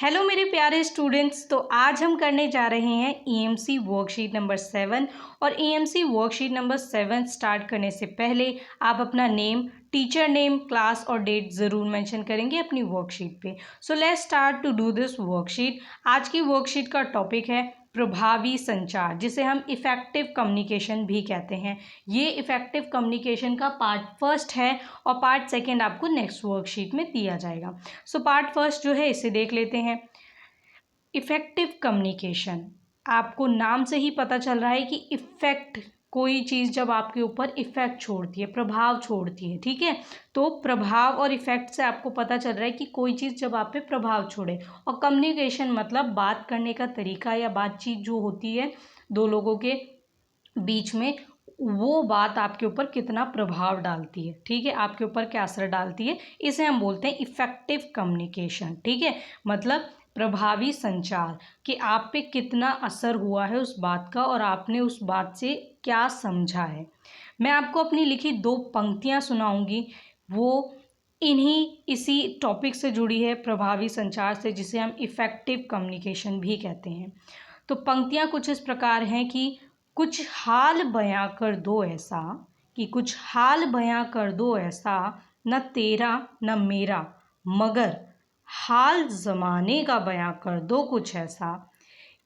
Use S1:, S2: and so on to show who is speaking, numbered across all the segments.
S1: Hello मेरे प्यारे students. तो आज हम करने जा रहे हैं ईएमसी वर्कशीट नंबर 7। और ईएमसी वर्कशीट नंबर 7 स्टार्ट करने से पहले आप अपना नेम, टीचर नेम, क्लास और डेट ज़रूर मेंशन करेंगे अपनी वर्कशीट पे। So let's start to do this worksheet. आज की वर्कशीट का टॉपिक है प्रभावी संचार, जिसे हम इफ़ेक्टिव कम्युनिकेशन भी कहते हैं। ये इफ़ेक्टिव कम्युनिकेशन का पार्ट फर्स्ट है और पार्ट सेकेंड आपको नेक्स्ट वर्कशीट में दिया जाएगा। सो पार्ट फर्स्ट जो है इसे देख लेते हैं। इफ़ेक्टिव कम्युनिकेशन, आपको नाम से ही पता चल रहा है कि इफ़ेक्ट, कोई चीज़ जब आपके ऊपर इफ़ेक्ट छोड़ती है, प्रभाव छोड़ती है, ठीक है। तो प्रभाव और इफ़ेक्ट से आपको पता चल रहा है कि कोई चीज़ जब आप पे प्रभाव छोड़े। और कम्युनिकेशन मतलब बात करने का तरीका या बातचीत जो होती है दो लोगों के बीच में, वो बात आपके ऊपर कितना प्रभाव डालती है, ठीक है, आपके ऊपर क्या असर डालती है, इसे हम बोलते हैं इफ़ेक्टिव कम्युनिकेशन, ठीक है। मतलब प्रभावी संचार कि आप पे कितना असर हुआ है उस बात का और आपने उस बात से क्या समझा है। मैं आपको अपनी लिखी 2 पंक्तियां सुनाऊंगी, वो इसी टॉपिक से जुड़ी है, प्रभावी संचार से, जिसे हम इफ़ेक्टिव कम्युनिकेशन भी कहते हैं। तो पंक्तियां कुछ इस प्रकार हैं कि कुछ हाल बयां कर दो ऐसा, कि कुछ हाल बयां कर दो ऐसा, न तेरा न मेरा मगर हाल ज़माने का बयां कर दो कुछ ऐसा,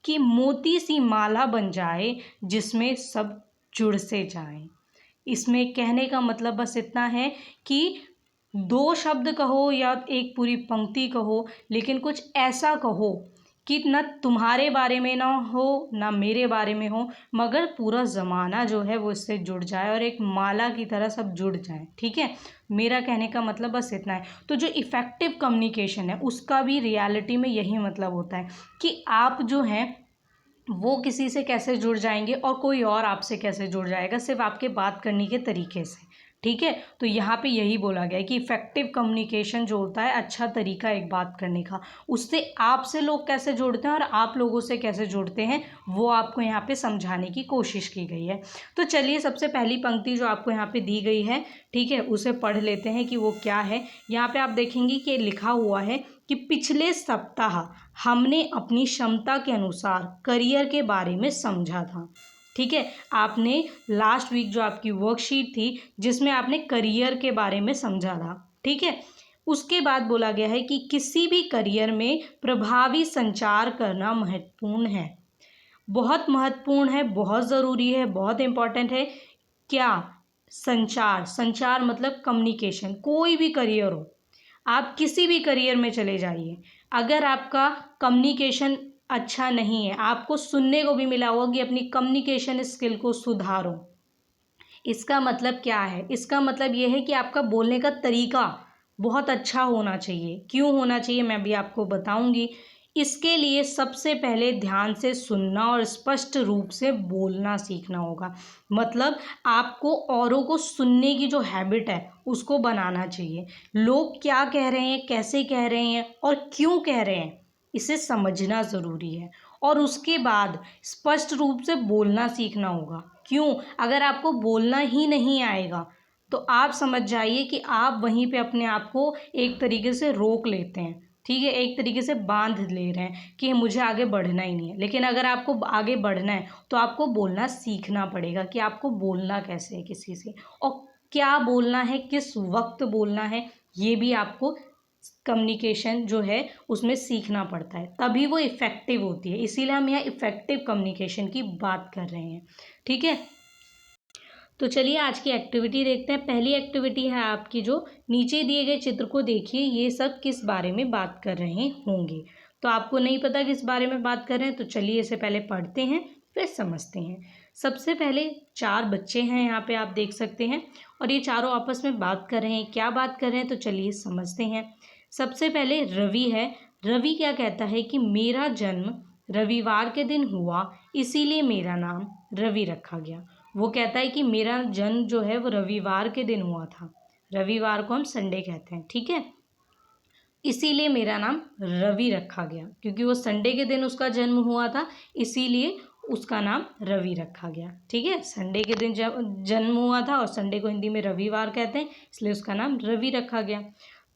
S1: कि मोती सी माला बन जाए जिसमें सब जुड़ से जाए। इसमें कहने का मतलब बस इतना है कि 2 शब्द कहो या एक पूरी पंक्ति कहो, लेकिन कुछ ऐसा कहो कि न तुम्हारे बारे में ना हो ना मेरे बारे में हो, मगर पूरा ज़माना जो है वो इससे जुड़ जाए और एक माला की तरह सब जुड़ जाए, ठीक है। मेरा कहने का मतलब बस इतना है। तो जो इफ़ेक्टिव कम्युनिकेशन है उसका भी रियलिटी में यही मतलब होता है कि आप जो हैं वो किसी से कैसे जुड़ जाएंगे और कोई और आपसे कैसे जुड़ जाएगा, सिर्फ आपके बात करने के तरीके से, ठीक है। तो यहाँ पे यही बोला गया है कि इफ़ेक्टिव कम्युनिकेशन जो होता है, अच्छा तरीका एक बात करने का, उससे आपसे लोग कैसे जुड़ते हैं और आप लोगों से कैसे जुड़ते हैं, वो आपको यहाँ पे समझाने की कोशिश की गई है। तो चलिए, सबसे पहली पंक्ति जो आपको यहाँ पे दी गई है, ठीक है, उसे पढ़ लेते हैं कि वो क्या है। यहाँ पे आप देखेंगे कि लिखा हुआ है कि पिछले सप्ताह हमने अपनी क्षमता के अनुसार करियर के बारे में समझा था, ठीक है। आपने लास्ट वीक जो आपकी वर्कशीट थी जिसमें आपने करियर के बारे में समझा था, ठीक है, उसके बाद बोला गया है कि किसी भी करियर में प्रभावी संचार करना महत्वपूर्ण है, बहुत महत्वपूर्ण है, बहुत ज़रूरी है, बहुत इम्पॉर्टेंट है। क्या? संचार। संचार मतलब कम्युनिकेशन। कोई भी करियर हो, आप किसी भी करियर में चले जाइए, अगर आपका कम्युनिकेशन अच्छा नहीं है, आपको सुनने को भी मिला होगा कि अपनी कम्युनिकेशन स्किल को सुधारो। इसका मतलब क्या है? इसका मतलब ये है कि आपका बोलने का तरीका बहुत अच्छा होना चाहिए। क्यों होना चाहिए मैं भी आपको बताऊंगी। इसके लिए सबसे पहले ध्यान से सुनना और स्पष्ट रूप से बोलना सीखना होगा। मतलब आपको औरों को सुनने की जो हैबिट है उसको बनाना चाहिए। लोग क्या कह रहे हैं, कैसे कह रहे हैं और क्यों कह रहे हैं, इसे समझना ज़रूरी है। और उसके बाद स्पष्ट रूप से बोलना सीखना होगा। क्यों? अगर आपको बोलना ही नहीं आएगा तो आप समझ जाइए कि आप वहीं पे अपने आप को एक तरीके से रोक लेते हैं, ठीक है, एक तरीके से बांध ले रहे हैं कि मुझे आगे बढ़ना ही नहीं है। लेकिन अगर आपको आगे बढ़ना है तो आपको बोलना सीखना पड़ेगा कि आपको बोलना कैसे है किसी से, और क्या बोलना है, किस वक्त बोलना है, ये भी आपको कम्युनिकेशन जो है उसमें सीखना पड़ता है, तभी वो इफ़ेक्टिव होती है। इसीलिए हम यहाँ इफ़ेक्टिव कम्युनिकेशन की बात कर रहे हैं, ठीक है। तो चलिए आज की एक्टिविटी देखते हैं। पहली एक्टिविटी है आपकी, जो नीचे दिए गए चित्र को देखिए, ये सब किस बारे में बात कर रहे होंगे। तो आपको नहीं पता किस बारे में बात कर रहे हैं, तो चलिए इसे पहले पढ़ते हैं फिर समझते हैं। सबसे पहले 4 बच्चे हैं यहाँ पे, आप देख सकते हैं, और ये चारों आपस में बात कर रहे हैं। क्या बात कर रहे हैं तो चलिए समझते हैं। सबसे पहले रवि है। रवि क्या कहता है कि मेरा जन्म रविवार के दिन हुआ, इसीलिए मेरा नाम रवि रखा गया। वो कहता है कि मेरा जन्म जो है वो रविवार के दिन हुआ था। रविवार को हम संडे कहते हैं, ठीक है, इसीलिए मेरा नाम रवि रखा गया, क्योंकि वो संडे के दिन उसका जन्म हुआ था, इसीलिए उसका नाम रवि रखा गया, ठीक है। संडे के दिन जन्म हुआ था और संडे को हिंदी में रविवार कहते हैं, इसलिए उसका नाम रवि रखा गया।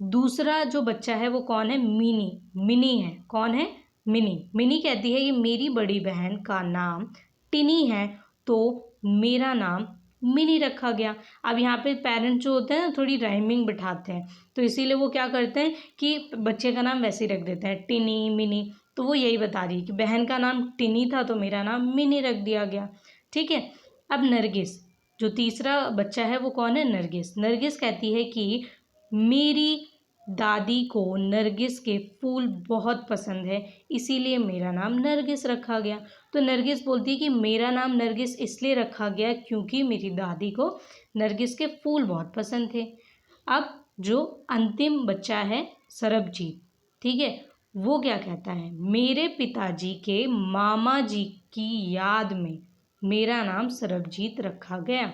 S1: दूसरा जो बच्चा है वो कौन है, मिनी, मिनी है, कौन है, मिनी। मिनी कहती है कि मेरी बड़ी बहन का नाम टिनी है तो मेरा नाम मिनी रखा गया। अब यहाँ पे पेरेंट्स जो होते हैं ना थोड़ी राइमिंग बिठाते हैं, तो इसीलिए वो क्या करते हैं कि बच्चे का नाम वैसे ही रख देते हैं, टिनी, मिनी। तो वो यही बता रही है कि बहन का नाम टिनी था तो मेरा नाम मिनी रख दिया गया। ठीक है। अब नरगिस, जो तीसरा बच्चा है वो कौन है, नरगिस। नरगिस कहती है कि मेरी दादी को नरगिस के फूल बहुत पसंद है इसीलिए मेरा नाम नरगिस रखा गया। तो नरगिस बोलती है कि मेरा नाम नरगिस इसलिए रखा गया क्योंकि मेरी दादी को नरगिस के फूल बहुत पसंद थे। अब जो अंतिम बच्चा है सरबजीत, ठीक है, वो क्या कहता है, मेरे पिताजी के मामा जी की याद में मेरा नाम सरबजीत रखा गया।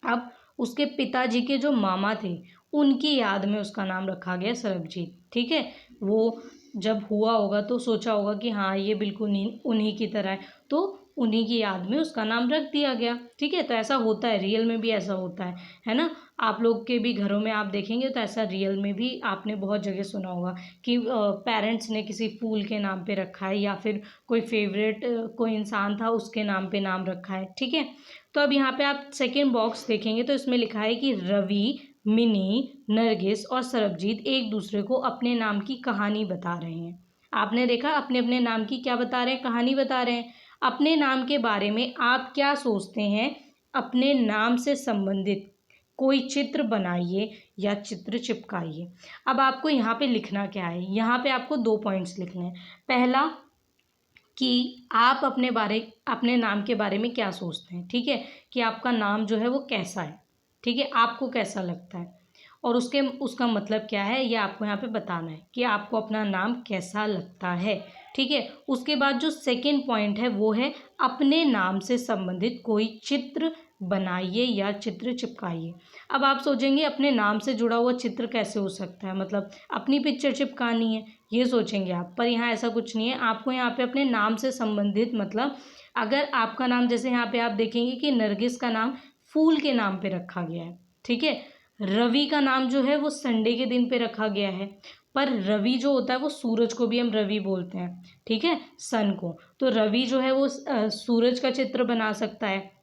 S1: अब उसके पिताजी के जो मामा थे उनकी याद में उसका नाम रखा गया सरबजीत। ठीक है। वो जब हुआ होगा तो सोचा होगा कि हाँ ये बिल्कुल उन्हीं की तरह है, तो उन्हीं की याद में उसका नाम रख दिया गया। ठीक है। तो ऐसा होता है, रियल में भी ऐसा होता है ना। आप लोग के भी घरों में आप देखेंगे तो ऐसा रियल में भी आपने बहुत जगह सुना होगा कि पेरेंट्स ने किसी फूल के नाम पे रखा है या फिर कोई फेवरेट कोई इंसान था उसके नाम पे नाम रखा है। ठीक है। तो अब यहाँ पे आप सेकेंड बॉक्स देखेंगे तो इसमें लिखा है कि रवि, मिनी, नरगिस और सरबजीत एक दूसरे को अपने नाम की कहानी बता रहे हैं। आपने देखा, अपने अपने नाम की क्या बता रहे हैं, कहानी बता रहे हैं। अपने नाम के बारे में आप क्या सोचते हैं, अपने नाम से संबंधित कोई चित्र बनाइए या चित्र चिपकाइए। अब आपको यहाँ पे लिखना क्या है, यहाँ पे आपको 2 पॉइंट्स लिखने हैं। पहला कि आप अपने नाम के बारे में क्या सोचते हैं। ठीक है। कि आपका नाम जो है वो कैसा है। ठीक है। आपको कैसा लगता है और उसका मतलब क्या है, ये आपको यहाँ पे बताना है कि आपको अपना नाम कैसा लगता है। ठीक है। उसके बाद जो सेकंड पॉइंट है वो है अपने नाम से संबंधित कोई चित्र बनाइए या चित्र चिपकाइए। अब आप सोचेंगे अपने नाम से जुड़ा हुआ चित्र कैसे हो सकता है, मतलब अपनी पिक्चर चिपकानी है, ये सोचेंगे आप। पर यहाँ ऐसा कुछ नहीं है। आपको यहाँ पे अपने नाम से संबंधित, मतलब अगर आपका नाम, जैसे यहाँ पे आप देखेंगे कि नरगिस का नाम फूल के नाम पे रखा गया है। ठीक है। रवि का नाम जो है वो संडे के दिन पे रखा गया है, पर रवि जो होता है वो सूरज को भी हम रवि बोलते हैं। ठीक है, सन को। तो रवि जो है वो सूरज का चित्र बना सकता है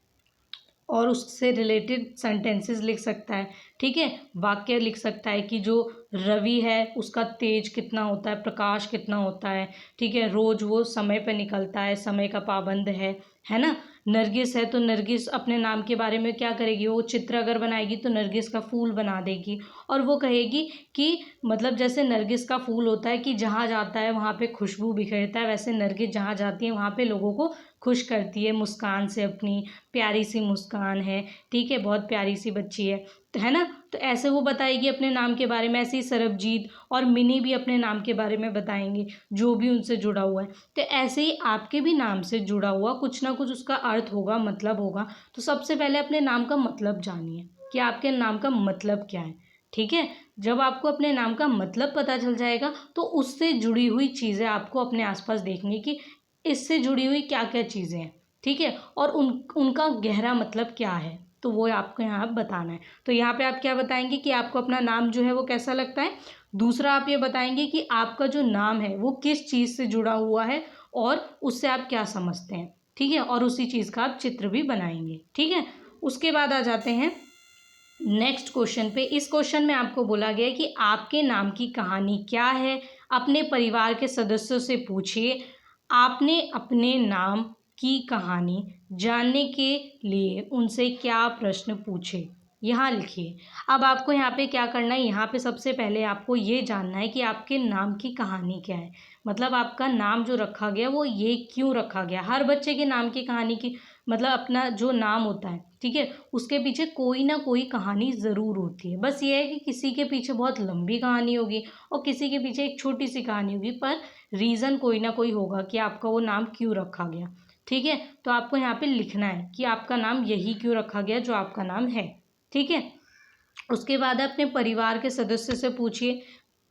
S1: और उससे रिलेटेड सेंटेंसेस लिख सकता है। ठीक है। वाक्य लिख सकता है कि जो रवि है उसका तेज कितना होता है, प्रकाश कितना होता है। ठीक है। रोज वो समय पर निकलता है, समय का पाबंद है ना। नरगिस है तो नरगिस अपने नाम के बारे में क्या करेगी, वो चित्र अगर बनाएगी तो नरगिस का फूल बना देगी और वो कहेगी कि मतलब जैसे नरगिस का फूल होता है कि जहाँ जाता है वहाँ पे खुशबू बिखेरता है, वैसे नरगिस जहाँ जाती है वहाँ पे लोगों को खुश करती है मुस्कान से, अपनी प्यारी सी मुस्कान है। ठीक है। बहुत प्यारी सी बच्ची है ना। तो ऐसे वो बताएगी अपने नाम के बारे में। ऐसे ही सरबजीत और मिनी भी अपने नाम के बारे में बताएंगे जो भी उनसे जुड़ा हुआ है। तो ऐसे ही आपके भी नाम से जुड़ा हुआ कुछ ना कुछ उसका अर्थ होगा, मतलब होगा। तो सबसे पहले अपने नाम का मतलब जानिए कि आपके नाम का मतलब क्या है। ठीक है। जब आपको अपने नाम का मतलब पता चल जाएगा तो उससे जुड़ी हुई चीज़ें आपको अपने आसपास देखनी कि इससे जुड़ी हुई क्या क्या चीज़ें हैं। ठीक है। और उनका गहरा मतलब क्या है, तो वो आपको यहाँ बताना है। तो यहाँ पे आप क्या बताएंगे कि आपको अपना नाम जो है वो कैसा लगता है। दूसरा आप ये बताएंगे कि आपका जो नाम है वो किस चीज़ से जुड़ा हुआ है और उससे आप क्या समझते हैं। ठीक है। और उसी चीज़ का आप चित्र भी बनाएंगे। ठीक है। उसके बाद आ जाते हैं नेक्स्ट क्वेश्चन पे। इस क्वेश्चन में आपको बोला गया है कि आपके नाम की कहानी क्या है, अपने परिवार के सदस्यों से पूछिए। आपने अपने नाम की कहानी जानने के लिए उनसे क्या प्रश्न पूछे, यहाँ लिखिए। अब आपको यहाँ पे क्या करना है, यहाँ पे सबसे पहले आपको ये जानना है कि आपके नाम की कहानी क्या है। मतलब आपका नाम जो रखा गया वो ये क्यों रखा गया। हर बच्चे के नाम की कहानी की, मतलब अपना जो नाम होता है, ठीक है, उसके पीछे कोई ना कोई कहानी ज़रूर होती है। बस ये है कि किसी के पीछे बहुत लंबी कहानी होगी और किसी के पीछे एक छोटी सी कहानी होगी, पर रीज़न कोई ना कोई होगा कि आपका वो नाम क्यों रखा गया। ठीक है। तो आपको यहाँ पे लिखना है कि आपका नाम यही क्यों रखा गया जो आपका नाम है। ठीक है। उसके बाद अपने परिवार के सदस्य से पूछिए।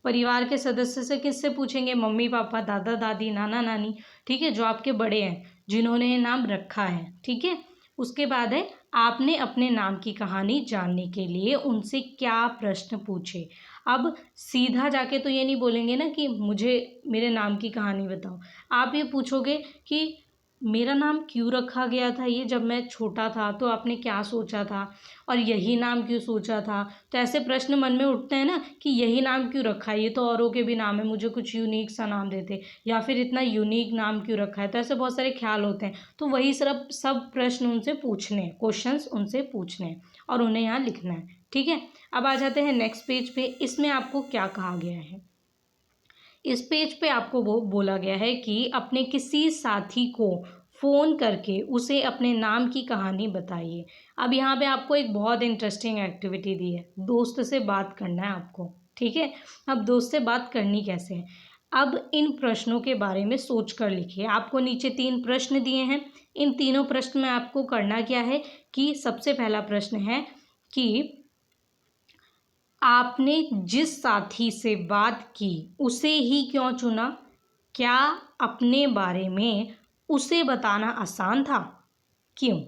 S1: परिवार के सदस्य से किससे पूछेंगे, मम्मी पापा, दादा दादी, नाना नानी। ठीक है, जो आपके बड़े हैं, जिन्होंने ये नाम रखा है। ठीक है। उसके बाद है आपने अपने नाम की कहानी जानने के लिए उनसे क्या प्रश्न पूछे। अब सीधा जाके तो ये नहीं बोलेंगे ना कि मुझे मेरे नाम की कहानी बताओ। आप ये पूछोगे कि मेरा नाम क्यों रखा गया था, ये जब मैं छोटा था तो आपने क्या सोचा था और यही नाम क्यों सोचा था। तो ऐसे प्रश्न मन में उठते हैं ना कि यही नाम क्यों रखा है, ये तो औरों के भी नाम है, मुझे कुछ यूनिक सा नाम देते, या फिर इतना यूनिक नाम क्यों रखा है। तो ऐसे बहुत सारे ख्याल होते हैं। तो वही सब प्रश्न उनसे पूछने हैं, क्वेश्चंस उनसे पूछने हैं और उन्हें यहाँ लिखना है। ठीक है, अब आ जाते हैं नेक्स्ट पेज पे। इसमें आपको क्या कहा गया है। इस पेज पे आपको वो बोला गया है कि अपने किसी साथी को फ़ोन करके उसे अपने नाम की कहानी बताइए। अब यहाँ पे आपको एक बहुत इंटरेस्टिंग एक्टिविटी दी है, दोस्त से बात करना है आपको। ठीक है, अब दोस्त से बात करनी कैसे है। अब इन प्रश्नों के बारे में सोच कर लिखिए। आपको नीचे 3 प्रश्न दिए हैं। इन तीनों प्रश्न में आपको करना क्या है कि सबसे पहला प्रश्न है कि आपने जिस साथी से बात की उसे ही क्यों चुना। क्या अपने बारे में उसे बताना आसान था, क्यों।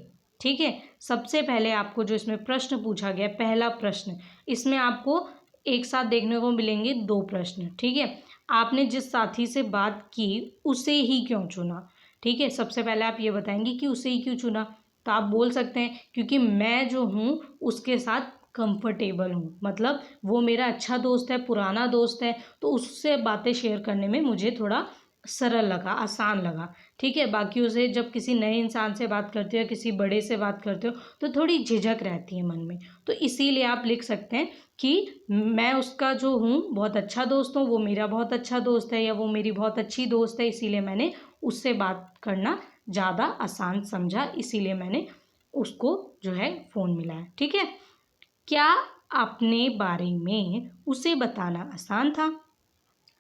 S1: ठीक है, सबसे पहले आपको जो इसमें प्रश्न पूछा गया, पहला प्रश्न, इसमें आपको एक साथ देखने को मिलेंगे 2 प्रश्न। ठीक है, आपने जिस साथी से बात की उसे ही क्यों चुना। ठीक है, सबसे पहले आप ये बताएंगे कि उसे ही क्यों चुना। तो आप बोल सकते हैं क्योंकि मैं जो हूँ उसके साथ कंफर्टेबल हूँ, मतलब वो मेरा अच्छा दोस्त है, पुराना दोस्त है, तो उससे बातें शेयर करने में मुझे थोड़ा सरल लगा, आसान लगा। ठीक है, बाकियों से जब किसी नए इंसान से बात करते हो या किसी बड़े से बात करते हो तो थोड़ी झिझक रहती है मन में। तो इसीलिए आप लिख सकते हैं कि मैं उसका जो हूँ बहुत अच्छा दोस्त हूँ, वो मेरा बहुत अच्छा दोस्त है या वो मेरी बहुत अच्छी दोस्त है, इसीलिए मैंने उससे बात करना ज़्यादा आसान समझा, इसीलिए मैंने उसको जो है फ़ोन मिलाया। ठीक है, क्या अपने बारे में उसे बताना आसान था।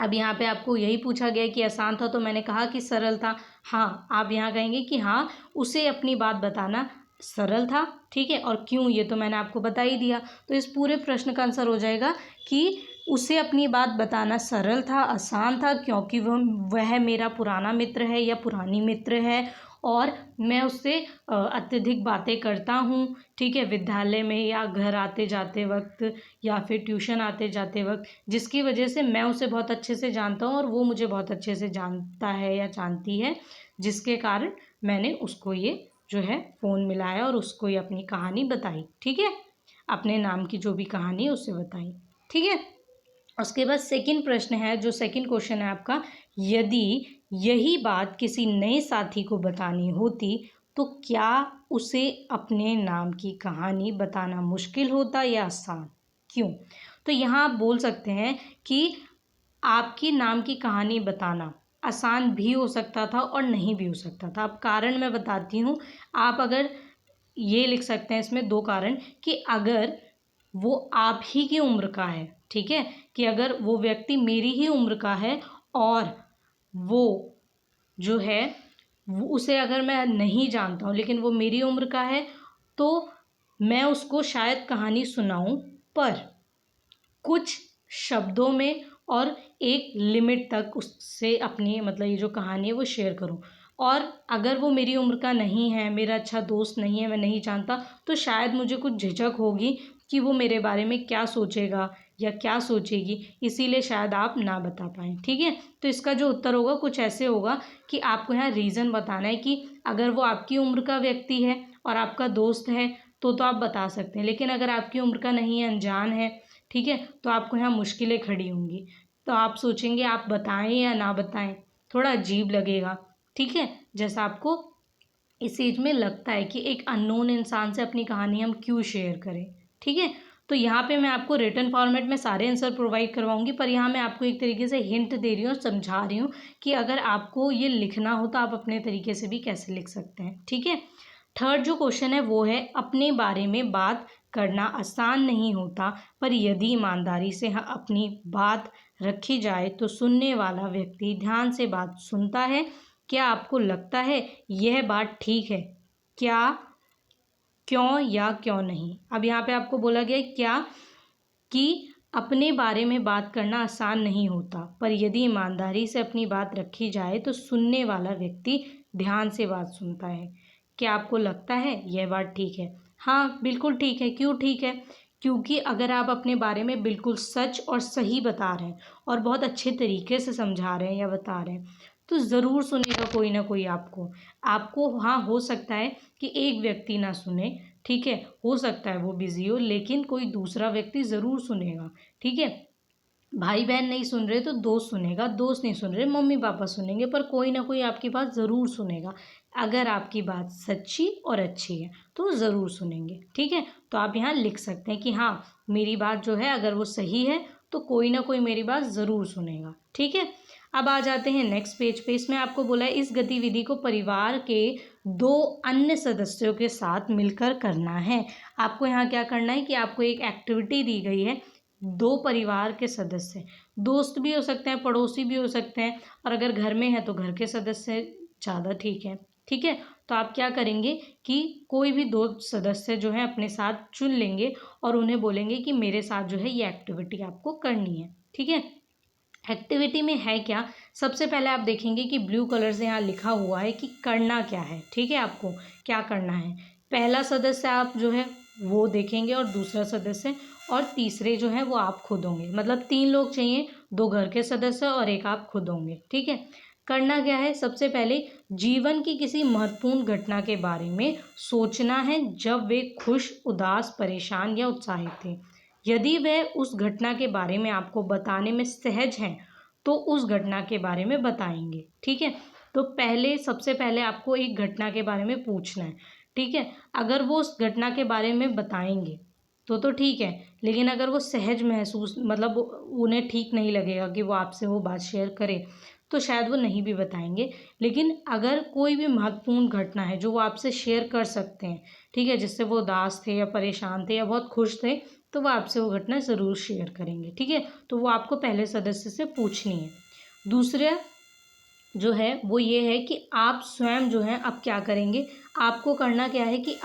S1: अब यहाँ पे आपको यही पूछा गया कि आसान था, तो मैंने कहा कि सरल था। हाँ, आप यहाँ कहेंगे कि हाँ, उसे अपनी बात बताना सरल था। ठीक है, और क्यों, ये तो मैंने आपको बता ही दिया। तो इस पूरे प्रश्न का आंसर हो जाएगा कि उसे अपनी बात बताना सरल था, आसान था, क्योंकि वह मेरा पुराना मित्र है या पुरानी मित्र है और मैं उससे अत्यधिक बातें करता हूँ। ठीक है, विद्यालय में या घर आते जाते वक्त या फिर ट्यूशन आते जाते वक्त, जिसकी वजह से मैं उसे बहुत अच्छे से जानता हूँ और वो मुझे बहुत अच्छे से जानता है या जानती है, जिसके कारण मैंने उसको ये जो है फ़ोन मिलाया और उसको ये अपनी कहानी बताई। ठीक है, अपने नाम की जो भी कहानी उसे बताई। ठीक है, उसके बाद सेकंड प्रश्न है, जो सेकंड क्वेश्चन है आपका, यदि यही बात किसी नए साथी को बतानी होती तो क्या उसे अपने नाम की कहानी बताना मुश्किल होता या आसान, क्यों। तो यहाँ आप बोल सकते हैं कि आपकी नाम की कहानी बताना आसान भी हो सकता था और नहीं भी हो सकता था। अब कारण मैं बताती हूँ। आप अगर ये लिख सकते हैं इसमें 2 कारण कि अगर वो आप ही की उम्र का है। ठीक है, कि अगर वो व्यक्ति मेरी ही उम्र का है और वो जो है उसे अगर मैं नहीं जानता हूँ लेकिन वो मेरी उम्र का है, तो मैं उसको शायद कहानी सुनाऊं, पर कुछ शब्दों में और एक लिमिट तक उससे अपनी मतलब ये जो कहानी है वो शेयर करूं। और अगर वो मेरी उम्र का नहीं है, मेरा अच्छा दोस्त नहीं है, मैं नहीं जानता, तो शायद मुझे कुछ झिझक होगी कि वो मेरे बारे में क्या सोचेगा या क्या सोचेगी, इसीलिए शायद आप ना बता पाएँ। ठीक है, तो इसका जो उत्तर होगा कुछ ऐसे होगा कि आपको यहाँ रीज़न बताना है कि अगर वो आपकी उम्र का व्यक्ति है और आपका दोस्त है तो आप बता सकते हैं, लेकिन अगर आपकी उम्र का नहीं है, अनजान है, ठीक है, तो आपको यहाँ मुश्किलें खड़ी होंगी। तो आप सोचेंगे आप बताएं या ना बताएं, थोड़ा अजीब लगेगा। ठीक है, जैसा आपको इस एज में लगता है कि एक अननोन इंसान से अपनी कहानी हम क्यों शेयर करें। ठीक है, तो यहाँ पे मैं आपको रिटन फॉर्मेट में सारे आंसर प्रोवाइड करवाऊंगी, पर यहाँ मैं आपको एक तरीके से हिंट दे रही हूँ और समझा रही हूँ कि अगर आपको ये लिखना हो तो आप अपने तरीके से भी कैसे लिख सकते हैं। ठीक है, थर्ड जो क्वेश्चन है वो है, अपने बारे में बात करना आसान नहीं होता, पर यदि ईमानदारी से अपनी बात रखी जाए तो सुनने वाला व्यक्ति ध्यान से बात सुनता है। क्या आपको लगता है यह बात ठीक है, क्या, क्यों या क्यों नहीं। अब यहाँ पे आपको बोला गया क्या कि अपने बारे में बात करना आसान नहीं होता, पर यदि ईमानदारी से अपनी बात रखी जाए तो सुनने वाला व्यक्ति ध्यान से बात सुनता है। क्या आपको लगता है यह बात ठीक है। हाँ, बिल्कुल ठीक है। क्यों ठीक है, क्योंकि अगर आप अपने बारे में बिल्कुल सच और सही बता रहे हैं और बहुत अच्छे तरीके से समझा रहे हैं या बता रहे हैं, तो ज़रूर सुनेगा कोई ना कोई आपको। आपको हाँ, हो सकता है कि एक व्यक्ति ना सुने, ठीक है, हो सकता है वो बिज़ी हो, लेकिन कोई दूसरा व्यक्ति ज़रूर सुनेगा, ठीक है। भाई बहन नहीं सुन रहे तो दोस्त सुनेगा, दोस्त नहीं सुन रहे मम्मी पापा सुनेंगे, पर कोई ना कोई आपकी बात ज़रूर सुनेगा। अगर आपकी बात सच्ची और अच्छी है तो ज़रूर सुनेंगे, ठीक है। तो आप यहाँ लिख सकते हैं कि हाँ, मेरी बात जो है अगर वो सही है तो कोई ना कोई मेरी बात ज़रूर सुनेगा, ठीक है। अब आ जाते हैं नेक्स्ट पेज पे। इसमें आपको बोला है इस गतिविधि को परिवार के 2 अन्य सदस्यों के साथ मिलकर करना है। आपको यहाँ क्या करना है कि आपको एक एक्टिविटी दी गई है, 2 परिवार के सदस्य, दोस्त भी हो सकते हैं, पड़ोसी भी हो सकते हैं, और अगर घर में है तो घर के सदस्य ज़्यादा ठीक है, ठीक है। तो आप क्या करेंगे कि कोई भी 2 सदस्य जो हैं अपने साथ चुन लेंगे और उन्हें बोलेंगे कि मेरे साथ जो है ये एक्टिविटी आपको करनी है, ठीक है। एक्टिविटी में है क्या, सबसे पहले आप देखेंगे कि ब्लू कलर से यहाँ लिखा हुआ है कि करना क्या है, ठीक है। आपको क्या करना है, पहला सदस्य आप जो है वो देखेंगे और दूसरा सदस्य, और तीसरे जो है वो आप खुद होंगे। मतलब 3 लोग चाहिए, 2 घर के सदस्य और 1 आप खुद होंगे, ठीक है। करना क्या है, सबसे पहले जीवन की किसी महत्वपूर्ण घटना के बारे में सोचना है जब वे खुश, उदास, परेशान या उत्साहित थे। यदि वह उस घटना के बारे में आपको बताने में सहज हैं तो उस घटना के बारे में बताएंगे, ठीक है। तो सबसे पहले आपको एक घटना के बारे में पूछना है, ठीक है। अगर वो उस घटना के बारे में बताएंगे तो ठीक है, लेकिन अगर वो सहज महसूस, मतलब उन्हें ठीक नहीं लगेगा कि वो आपसे वो बात शेयर करें, तो शायद वो नहीं भी बताएंगे। लेकिन अगर कोई भी महत्वपूर्ण घटना है जो वो आपसे शेयर कर सकते हैं, ठीक है, जिससे वो उदास थे या परेशान थे या बहुत खुश थे, तो वो आपसे वो घटना ज़रूर शेयर करेंगे, ठीक है। तो वो आपको पहले सदस्य से पूछनी है। दूसरा जो है वो ये है कि आप स्वयं जो है अब क्या करेंगे, आपको करना क्या है कि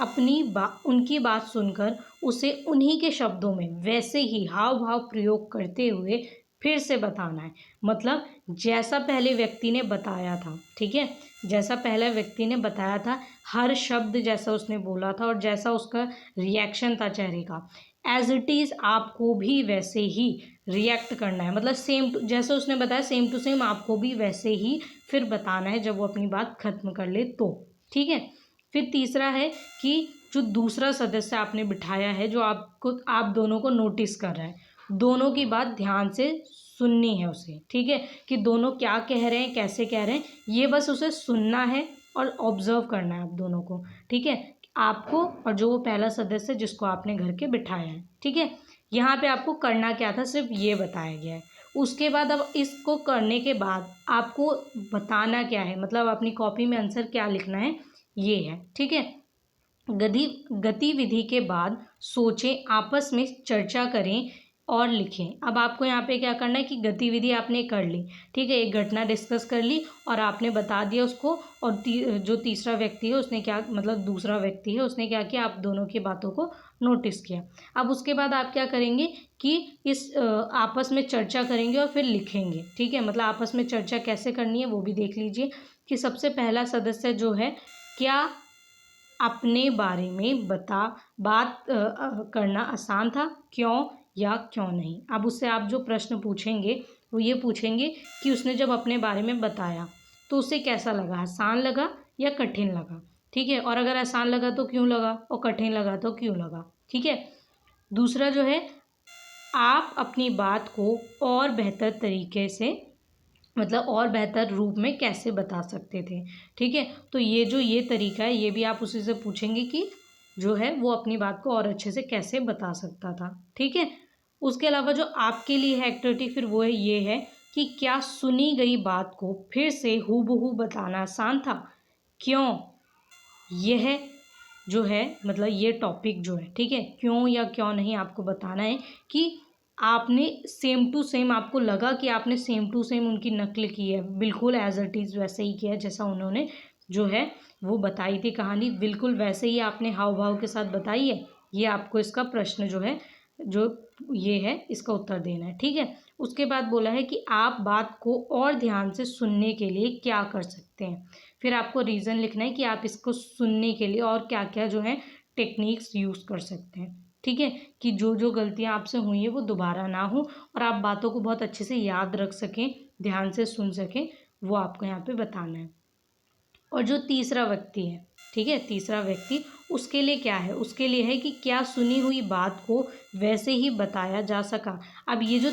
S1: उनकी बात सुनकर उसे उन्हीं के शब्दों में वैसे ही हाव भाव प्रयोग करते हुए फिर से बताना है। मतलब जैसा पहले व्यक्ति ने बताया था, ठीक है, जैसा पहला व्यक्ति ने बताया था, हर शब्द जैसा उसने बोला था और जैसा उसका रिएक्शन था चेहरे का, एज इट इज़ आपको भी वैसे ही रिएक्ट करना है। मतलब जैसे उसने बताया सेम टू सेम आपको भी वैसे ही फिर बताना है जब वो अपनी बात खत्म कर ले तो, ठीक है। फिर तीसरा है कि जो दूसरा सदस्य आपने बिठाया है, जो आप दोनों को नोटिस कर रहा है, दोनों की बात ध्यान से सुननी है उसे, ठीक है, कि दोनों क्या कह रहे हैं, कैसे कह रहे हैं, ये बस उसे सुनना है और ऑब्जर्व करना है आप दोनों को, ठीक है, आपको और जो वो पहला सदस्य जिसको आपने घर के बिठाया है, ठीक है। यहाँ पे आपको करना क्या था सिर्फ ये बताया गया है। उसके बाद अब इसको करने के बाद आपको बताना क्या है, मतलब अपनी कॉपी में आंसर क्या लिखना है, ये है, ठीक है। गतिविधि के बाद सोचें, आपस में चर्चा करें और लिखें। अब आपको यहाँ पे क्या करना है कि गतिविधि आपने कर ली, ठीक है, एक घटना डिस्कस कर ली और आपने बता दिया उसको, और जो तीसरा व्यक्ति है उसने क्या, मतलब दूसरा व्यक्ति है उसने क्या किया, आप दोनों की बातों को नोटिस किया। अब उसके बाद आप क्या करेंगे कि इस आपस में चर्चा करेंगे और फिर लिखेंगे, ठीक है। मतलब आपस में चर्चा कैसे करनी है वो भी देख लीजिए कि सबसे पहला सदस्य जो है क्या अपने बारे में बात करना आसान था, क्यों या क्यों नहीं। अब उससे आप जो प्रश्न पूछेंगे वो ये पूछेंगे कि उसने जब अपने बारे में बताया तो उसे कैसा लगा, आसान लगा या कठिन लगा, ठीक है। और अगर आसान लगा तो क्यों लगा, और कठिन लगा तो क्यों लगा, ठीक है। दूसरा जो है, आप अपनी बात को और बेहतर तरीके से, मतलब और बेहतर रूप में कैसे बता सकते थे, ठीक है। तो ये तरीका है, ये भी आप उसी से पूछेंगे कि जो है वो अपनी बात को और अच्छे से कैसे बता सकता था, ठीक है। उसके अलावा जो आपके लिए है एक्टिविटी, फिर वो है ये है कि क्या सुनी गई बात को फिर से हूबहू बताना आसान था, क्यों, यह जो है मतलब ये टॉपिक जो है, ठीक है, क्यों या क्यों नहीं आपको बताना है कि आपने सेम टू सेम, आपको लगा कि आपने सेम टू सेम उनकी नकल की है, बिल्कुल एज इट इज़ वैसे ही किया है जैसा उन्होंने जो है वो बताई थी कहानी, बिल्कुल वैसे ही आपने हाव भाव के साथ बताई है। ये आपको इसका प्रश्न जो है, जो ये है इसका उत्तर देना है, ठीक है। उसके बाद बोला है कि आप बात को और ध्यान से सुनने के लिए क्या कर सकते हैं। फिर आपको रीज़न लिखना है कि आप इसको सुनने के लिए और क्या क्या जो है टेक्निक्स यूज़ कर सकते हैं। ठीक है, कि जो जो गलतियाँ आपसे हुई हैं वो दोबारा ना हो और आप बातों को बहुत अच्छे से याद रख सकें, ध्यान से सुन सकें, वो आपको यहाँ पे बताना है। और जो तीसरा व्यक्ति है, ठीक है, तीसरा व्यक्ति, उसके लिए क्या है, उसके लिए है कि क्या सुनी हुई बात को वैसे ही बताया जा सका। अब ये जो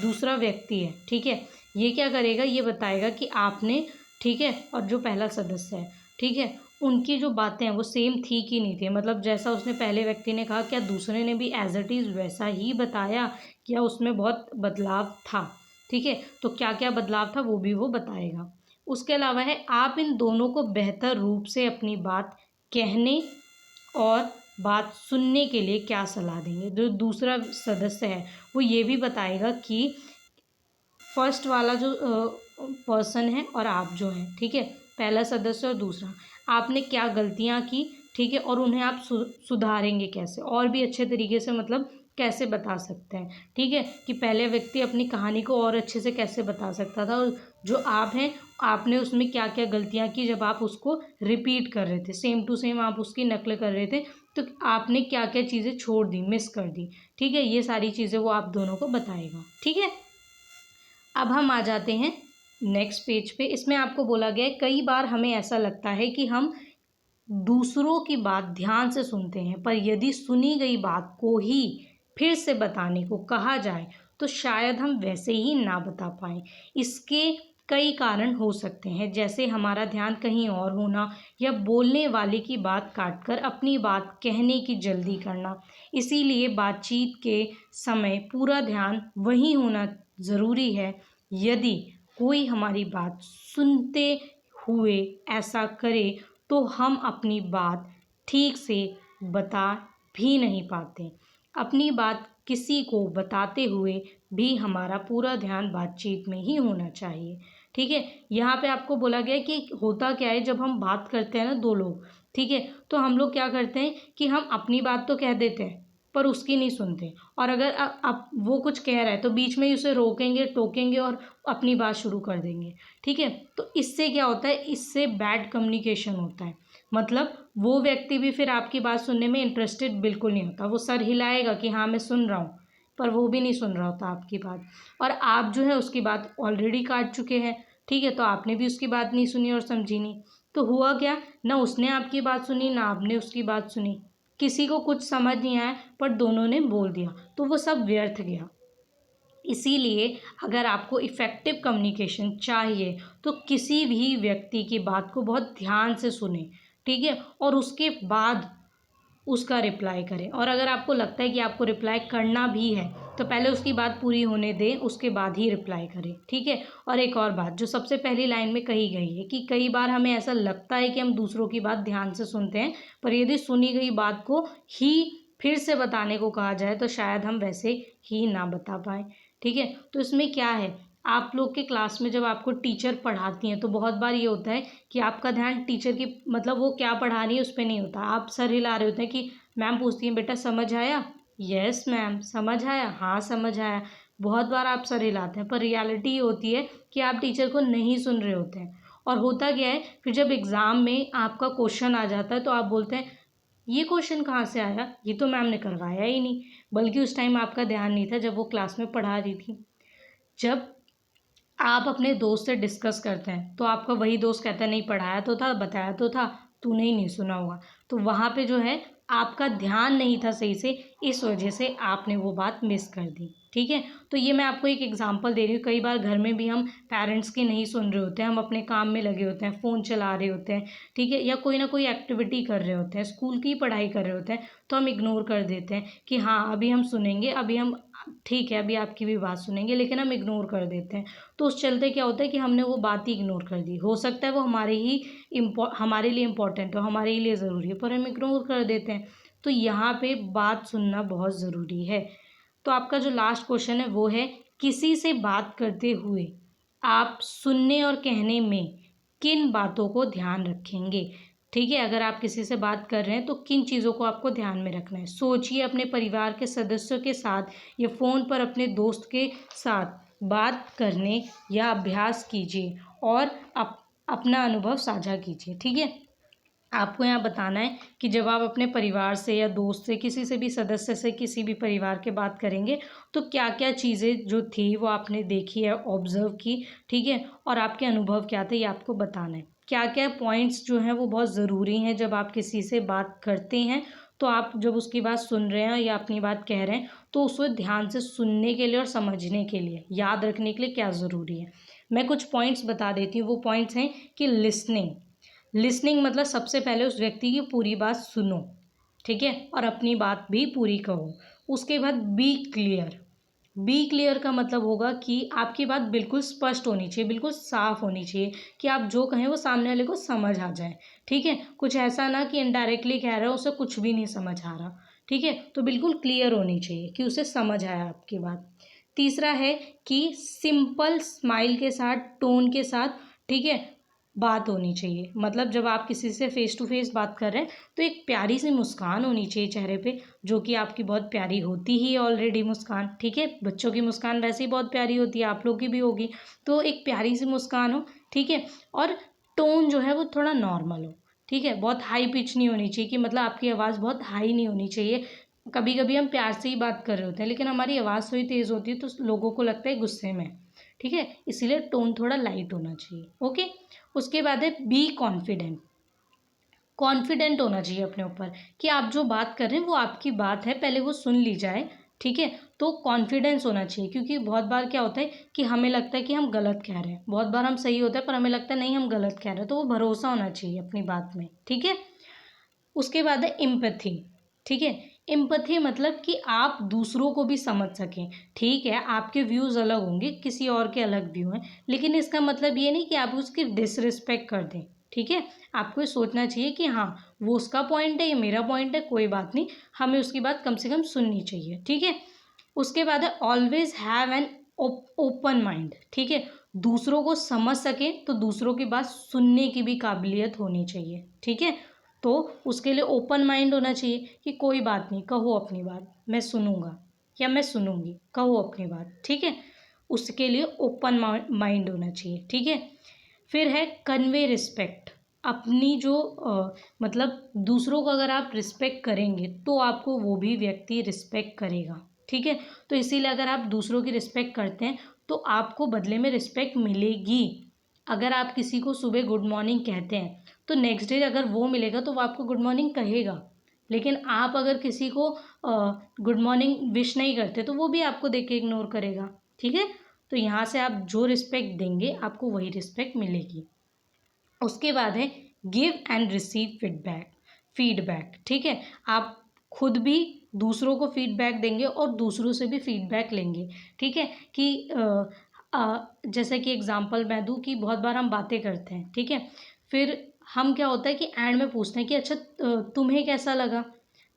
S1: दूसरा व्यक्ति है, ठीक है, ये क्या करेगा, ये बताएगा कि आपने, ठीक है, और जो पहला सदस्य है, ठीक है, उनकी जो बातें हैं वो सेम थी कि नहीं थी, मतलब जैसा उसने पहले व्यक्ति ने कहा क्या दूसरे ने भी एज इट इज़ वैसा ही बताया, क्या उसमें बहुत बदलाव था, ठीक है, तो क्या क्या बदलाव था वो भी वो बताएगा। उसके अलावा है आप इन दोनों को बेहतर रूप से अपनी बात कहने और बात सुनने के लिए क्या सलाह देंगे। जो दूसरा सदस्य है वो ये भी बताएगा कि फर्स्ट वाला जो पर्सन है और आप जो हैं, ठीक है, पहला सदस्य और दूसरा, आपने क्या गलतियां की, ठीक है, और उन्हें आप सुधारेंगे कैसे और भी अच्छे तरीके से, मतलब कैसे बता सकते हैं, ठीक है, कि पहले व्यक्ति अपनी कहानी को और अच्छे से कैसे बता सकता था और जो आप हैं आपने उसमें क्या क्या गलतियां की जब आप उसको रिपीट कर रहे थे, सेम टू सेम आप उसकी नकल कर रहे थे, तो आपने क्या क्या चीज़ें छोड़ दी, मिस कर दी, ठीक है, ये सारी चीज़ें वो आप दोनों को बताएगा। ठीक है, अब हम आ जाते हैं नेक्स्ट पेज पे। इसमें आपको बोला गया है कई बार हमें ऐसा लगता है कि हम दूसरों की बात ध्यान से सुनते हैं, पर यदि सुनी गई बात को ही फिर से बताने को कहा जाए तो शायद हम वैसे ही ना बता पाएँ। इसके कई कारण हो सकते हैं, जैसे हमारा ध्यान कहीं और होना या बोलने वाले की बात काटकर अपनी बात कहने की जल्दी करना। इसीलिए बातचीत के समय पूरा ध्यान वहीं होना ज़रूरी है। यदि कोई हमारी बात सुनते हुए ऐसा करे तो हम अपनी बात ठीक से बता भी नहीं पाते। अपनी बात किसी को बताते हुए भी हमारा पूरा ध्यान बातचीत में ही होना चाहिए। ठीक है, यहाँ पे आपको बोला गया है कि होता क्या है जब हम बात करते हैं ना दो लोग, ठीक है, तो हम लोग क्या करते हैं कि हम अपनी बात तो कह देते हैं पर उसकी नहीं सुनते, और अगर अब वो कुछ कह रहा है तो बीच में ही उसे रोकेंगे, टोकेंगे और अपनी बात शुरू कर देंगे। ठीक है, तो इससे क्या होता है, इससे बैड कम्युनिकेशन होता है, मतलब वो व्यक्ति भी फिर आपकी बात सुनने में इंटरेस्टेड बिल्कुल नहीं होता, वो सर हिलाएगा कि हाँ मैं सुन रहा हूँ, पर वो भी नहीं सुन रहा होता आपकी बात, और आप जो है उसकी बात ऑलरेडी काट चुके हैं। ठीक है, तो आपने भी उसकी बात नहीं सुनी और समझी नहीं, तो हुआ क्या, ना उसने आपकी बात सुनी ना आपने उसकी बात सुनी, किसी को कुछ समझ नहीं आया पर दोनों ने बोल दिया, तो वो सब व्यर्थ गया। इसीलिए अगर आपको इफ़ेक्टिव कम्युनिकेशन चाहिए तो किसी भी व्यक्ति की बात को बहुत ध्यान से सुने, ठीक है, और उसके बाद उसका रिप्लाई करें, और अगर आपको लगता है कि आपको रिप्लाई करना भी है तो पहले उसकी बात पूरी होने दें, उसके बाद ही रिप्लाई करें। ठीक है, और एक और बात जो सबसे पहली लाइन में कही गई है कि कई बार हमें ऐसा लगता है कि हम दूसरों की बात ध्यान से सुनते हैं, पर यदि सुनी गई बात को ही फिर से बताने को कहा जाए तो शायद हम वैसे ही ना बता पाएँ। ठीक है, तो इसमें क्या है, आप लोग के क्लास में जब आपको टीचर पढ़ाती हैं तो बहुत बार ये होता है कि आपका ध्यान टीचर की, मतलब वो क्या पढ़ा रही है उस पर नहीं होता, आप सर हिला रहे होते हैं कि मैम पूछती हैं बेटा समझ आया, यस मैम समझ आया, हाँ समझ आया, बहुत बार आप सर हिलाते हैं, पर रियलिटी ये होती है कि आप टीचर को नहीं सुन रहे होते हैं। और होता क्या है, फिर जब एग्ज़ाम में आपका क्वेश्चन आ जाता है तो आप बोलते हैं ये क्वेश्चन कहाँ से आया, ये तो मैम ने करवाया ही नहीं, बल्कि उस टाइम आपका ध्यान नहीं था जब वो क्लास में पढ़ा रही थी। जब आप अपने दोस्त से डिस्कस करते हैं तो आपका वही दोस्त कहता है नहीं पढ़ाया तो था, बताया तो था, तूने ही नहीं सुना होगा, तो वहाँ पे जो है आपका ध्यान नहीं था सही से, इस वजह से आपने वो बात मिस कर दी। ठीक है, तो ये मैं आपको एक एग्जांपल दे रही हूँ, कई बार घर में भी हम पेरेंट्स की नहीं सुन रहे होते हैं, हम अपने काम में लगे होते हैं, फ़ोन चला रहे होते हैं, ठीक है, या कोई ना कोई एक्टिविटी कर रहे होते हैं, स्कूल की पढ़ाई कर रहे होते हैं, तो हम इग्नोर कर देते हैं कि हाँ अभी हम सुनेंगे, अभी हम, ठीक है अभी आपकी भी बात सुनेंगे, लेकिन हम इग्नोर कर देते हैं। तो उस चलते क्या होता है कि हमने वो बात ही इग्नोर कर दी, हो सकता है वो हमारे लिए इम्पोर्टेंट हो, हमारे लिए ज़रूरी है, पर हम इग्नोर कर देते हैं। तो यहाँ पे बात सुनना बहुत ज़रूरी है। तो आपका जो लास्ट क्वेश्चन है वो है, किसी से बात करते हुए आप सुनने और कहने में किन बातों को ध्यान रखेंगे। ठीक है, अगर आप किसी से बात कर रहे हैं तो किन चीज़ों को आपको ध्यान में रखना है, सोचिए, अपने परिवार के सदस्यों के साथ या फ़ोन पर अपने दोस्त के साथ बात करने या अभ्यास कीजिए और अपना अनुभव साझा कीजिए। ठीक है, आपको यहाँ बताना है कि जब आप अपने परिवार से या दोस्त से, किसी से भी सदस्य से, किसी भी परिवार के बात करेंगे तो क्या क्या चीज़ें जो थी वो आपने देखी है, ऑब्जर्व की, ठीक है, और आपके अनुभव क्या थे ये आपको बताना है। क्या क्या पॉइंट्स जो हैं वो बहुत ज़रूरी हैं जब आप किसी से बात करते हैं, तो आप जब उसकी बात सुन रहे हैं या अपनी बात कह रहे हैं तो उसको ध्यान से सुनने के लिए और समझने के लिए, याद रखने के लिए क्या ज़रूरी है। मैं कुछ पॉइंट्स बता देती हूँ। वो पॉइंट्स हैं कि लिसनिंग मतलब सबसे पहले उस व्यक्ति की पूरी बात सुनो, ठीक है, और अपनी बात भी पूरी कहो। उसके बाद बी क्लियर का मतलब होगा कि आपकी बात बिल्कुल स्पष्ट होनी चाहिए, बिल्कुल साफ होनी चाहिए, कि आप जो कहें वो सामने वाले को समझ आ जाए, ठीक है। कुछ ऐसा ना कि इनडायरेक्टली कह रहे हो, उसे कुछ भी नहीं समझ आ रहा, ठीक है। तो बिल्कुल क्लियर होनी चाहिए कि उसे समझ आया आपकी बात। तीसरा है कि सिंपल स्माइल के साथ, टोन के साथ, ठीक है, बात होनी चाहिए। मतलब जब आप किसी से फेस टू फेस बात कर रहे हैं तो एक प्यारी सी मुस्कान होनी चाहिए चेहरे पे, जो कि आपकी बहुत प्यारी होती ही ऑलरेडी मुस्कान, ठीक है। बच्चों की मुस्कान वैसे ही बहुत प्यारी होती है, आप लोग की भी होगी। तो एक प्यारी सी मुस्कान हो, ठीक है। और टोन जो है वो थोड़ा नॉर्मल हो, ठीक है। बहुत हाई पिच नहीं होनी चाहिए, कि मतलब आपकी आवाज़ बहुत हाई नहीं होनी चाहिए। कभी कभी हम प्यार से ही बात कर रहे होते हैं लेकिन हमारी आवाज़ थोड़ी तेज़ होती है तो लोगों को लगता है गुस्से में, ठीक है। इसीलिए टोन थोड़ा लाइट होना चाहिए, ओके। उसके बाद है बी कॉन्फिडेंट होना चाहिए अपने ऊपर, कि आप जो बात कर रहे हैं वो आपकी बात है, पहले वो सुन ली जाए, ठीक है। तो कॉन्फिडेंस होना चाहिए, क्योंकि बहुत बार क्या होता है कि हमें लगता है कि हम गलत कह रहे हैं, बहुत बार हम सही होता है पर हमें लगता है नहीं हम गलत कह रहे हैं, तो वो भरोसा होना चाहिए अपनी बात में, ठीक है। उसके बाद है एम्पैथी, ठीक है। एम्पैथी मतलब कि आप दूसरों को भी समझ सकें, ठीक है। आपके व्यूज़ अलग होंगे, किसी और के अलग व्यू हैं, लेकिन इसका मतलब ये नहीं कि आप उसकी डिसरिस्पेक्ट कर दें, ठीक है। आपको ये सोचना चाहिए कि हाँ, वो उसका पॉइंट है, ये मेरा पॉइंट है, कोई बात नहीं, हमें उसकी बात कम से कम सुननी चाहिए, ठीक है। उसके बाद है always have an open mind, ठीक है। दूसरों को समझ सकें तो दूसरों की बात सुनने की भी काबिलियत होनी चाहिए, ठीक है। तो उसके लिए ओपन माइंड होना चाहिए कि कोई बात नहीं, कहो अपनी बात, मैं सुनूंगा या मैं सुनूंगी, कहो अपनी बात, ठीक है। उसके लिए ओपन माइंड होना चाहिए, ठीक है। फिर है कन्वे रिस्पेक्ट। अपनी जो मतलब दूसरों को अगर आप रिस्पेक्ट करेंगे तो आपको वो भी व्यक्ति रिस्पेक्ट करेगा, ठीक है। तो इसीलिए अगर आप दूसरों की रिस्पेक्ट करते हैं तो आपको बदले में रिस्पेक्ट मिलेगी। अगर आप किसी को सुबह गुड मॉर्निंग कहते हैं तो नेक्स्ट डे अगर वो मिलेगा तो वो आपको गुड मॉर्निंग कहेगा, लेकिन आप अगर किसी को गुड मॉर्निंग विश नहीं करते तो वो भी आपको देख के इग्नोर करेगा, ठीक है। तो यहाँ से आप जो रिस्पेक्ट देंगे आपको वही रिस्पेक्ट मिलेगी। उसके बाद है गिव एंड रिसीव फीडबैक, ठीक है। आप खुद भी दूसरों को फीडबैक देंगे और दूसरों से भी फीडबैक लेंगे, ठीक है। कि जैसे कि एग्जांपल मैं दूं कि बहुत बार हम बातें करते हैं, ठीक है। फिर हम क्या होता है कि एंड में पूछते हैं कि अच्छा तुम्हें कैसा लगा,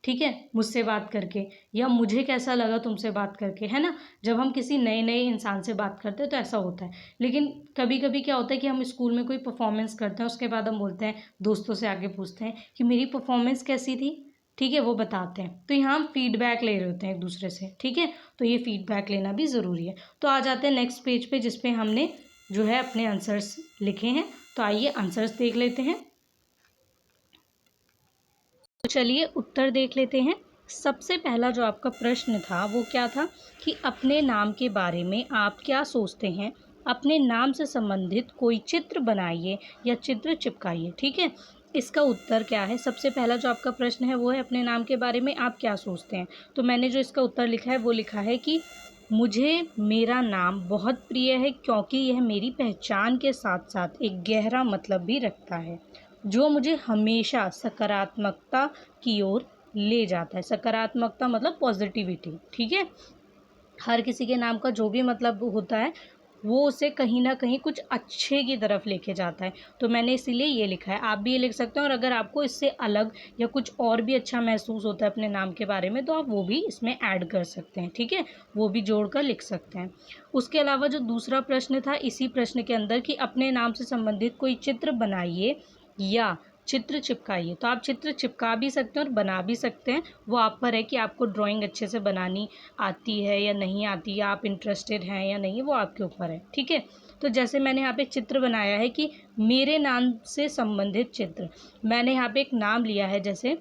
S1: ठीक है, मुझसे बात करके, या मुझे कैसा लगा तुमसे बात करके, है ना। जब हम किसी नए नए इंसान से बात करते हैं तो ऐसा होता है। लेकिन कभी कभी क्या होता है कि हम स्कूल में कोई परफॉर्मेंस करते हैं, उसके बाद हम बोलते हैं, दोस्तों से आगे पूछते हैं कि मेरी परफॉर्मेंस कैसी थी, ठीक है, वो बताते हैं। तो यहाँ हम फीडबैक ले रहे होते हैं एक दूसरे से, ठीक है। तो ये फीडबैक लेना भी ज़रूरी है। तो आ जाते हैं नेक्स्ट पेज पे, जिसपे हमने जो है अपने आंसर्स लिखे हैं। तो आइए आंसर्स देख लेते हैं। तो चलिए उत्तर देख लेते हैं। सबसे पहला जो आपका प्रश्न था वो क्या था कि अपने नाम के बारे में आप क्या सोचते हैं। अपने नाम से संबंधित कोई चित्र बनाइए या चित्र चिपकाइए, ठीक है। इसका उत्तर क्या है, सबसे पहला जो आपका प्रश्न है वो है अपने नाम के बारे में आप क्या सोचते हैं। तो मैंने जो इसका उत्तर लिखा है वो लिखा है कि मुझे मेरा नाम बहुत प्रिय है, क्योंकि यह मेरी पहचान के साथ साथ एक गहरा मतलब भी रखता है, जो मुझे हमेशा सकारात्मकता की ओर ले जाता है। सकारात्मकता मतलब पॉजिटिविटी, ठीक है। हर किसी के नाम का जो भी मतलब होता है वो उसे कहीं ना कहीं कुछ अच्छे की तरफ लेके जाता है। तो मैंने इसीलिए ये लिखा है, आप भी ये लिख सकते हैं। और अगर आपको इससे अलग या कुछ और भी अच्छा महसूस होता है अपने नाम के बारे में तो आप वो भी इसमें ऐड कर सकते हैं, ठीक है, वो भी जोड़कर लिख सकते हैं। उसके अलावा जो दूसरा प्रश्न था इसी प्रश्न के अंदर कि अपने नाम से संबंधित कोई चित्र बनाइए या चित्र चिपकाइए। तो आप चित्र चिपका भी सकते हैं और बना भी सकते हैं, वो आप पर है कि आपको ड्राइंग अच्छे से बनानी आती है या नहीं आती, या आप इंटरेस्टेड हैं या नहीं, वो आपके ऊपर है, ठीक है। तो जैसे मैंने यहाँ पे चित्र बनाया है कि मेरे नाम से संबंधित चित्र, मैंने यहाँ पे एक नाम लिया है जैसे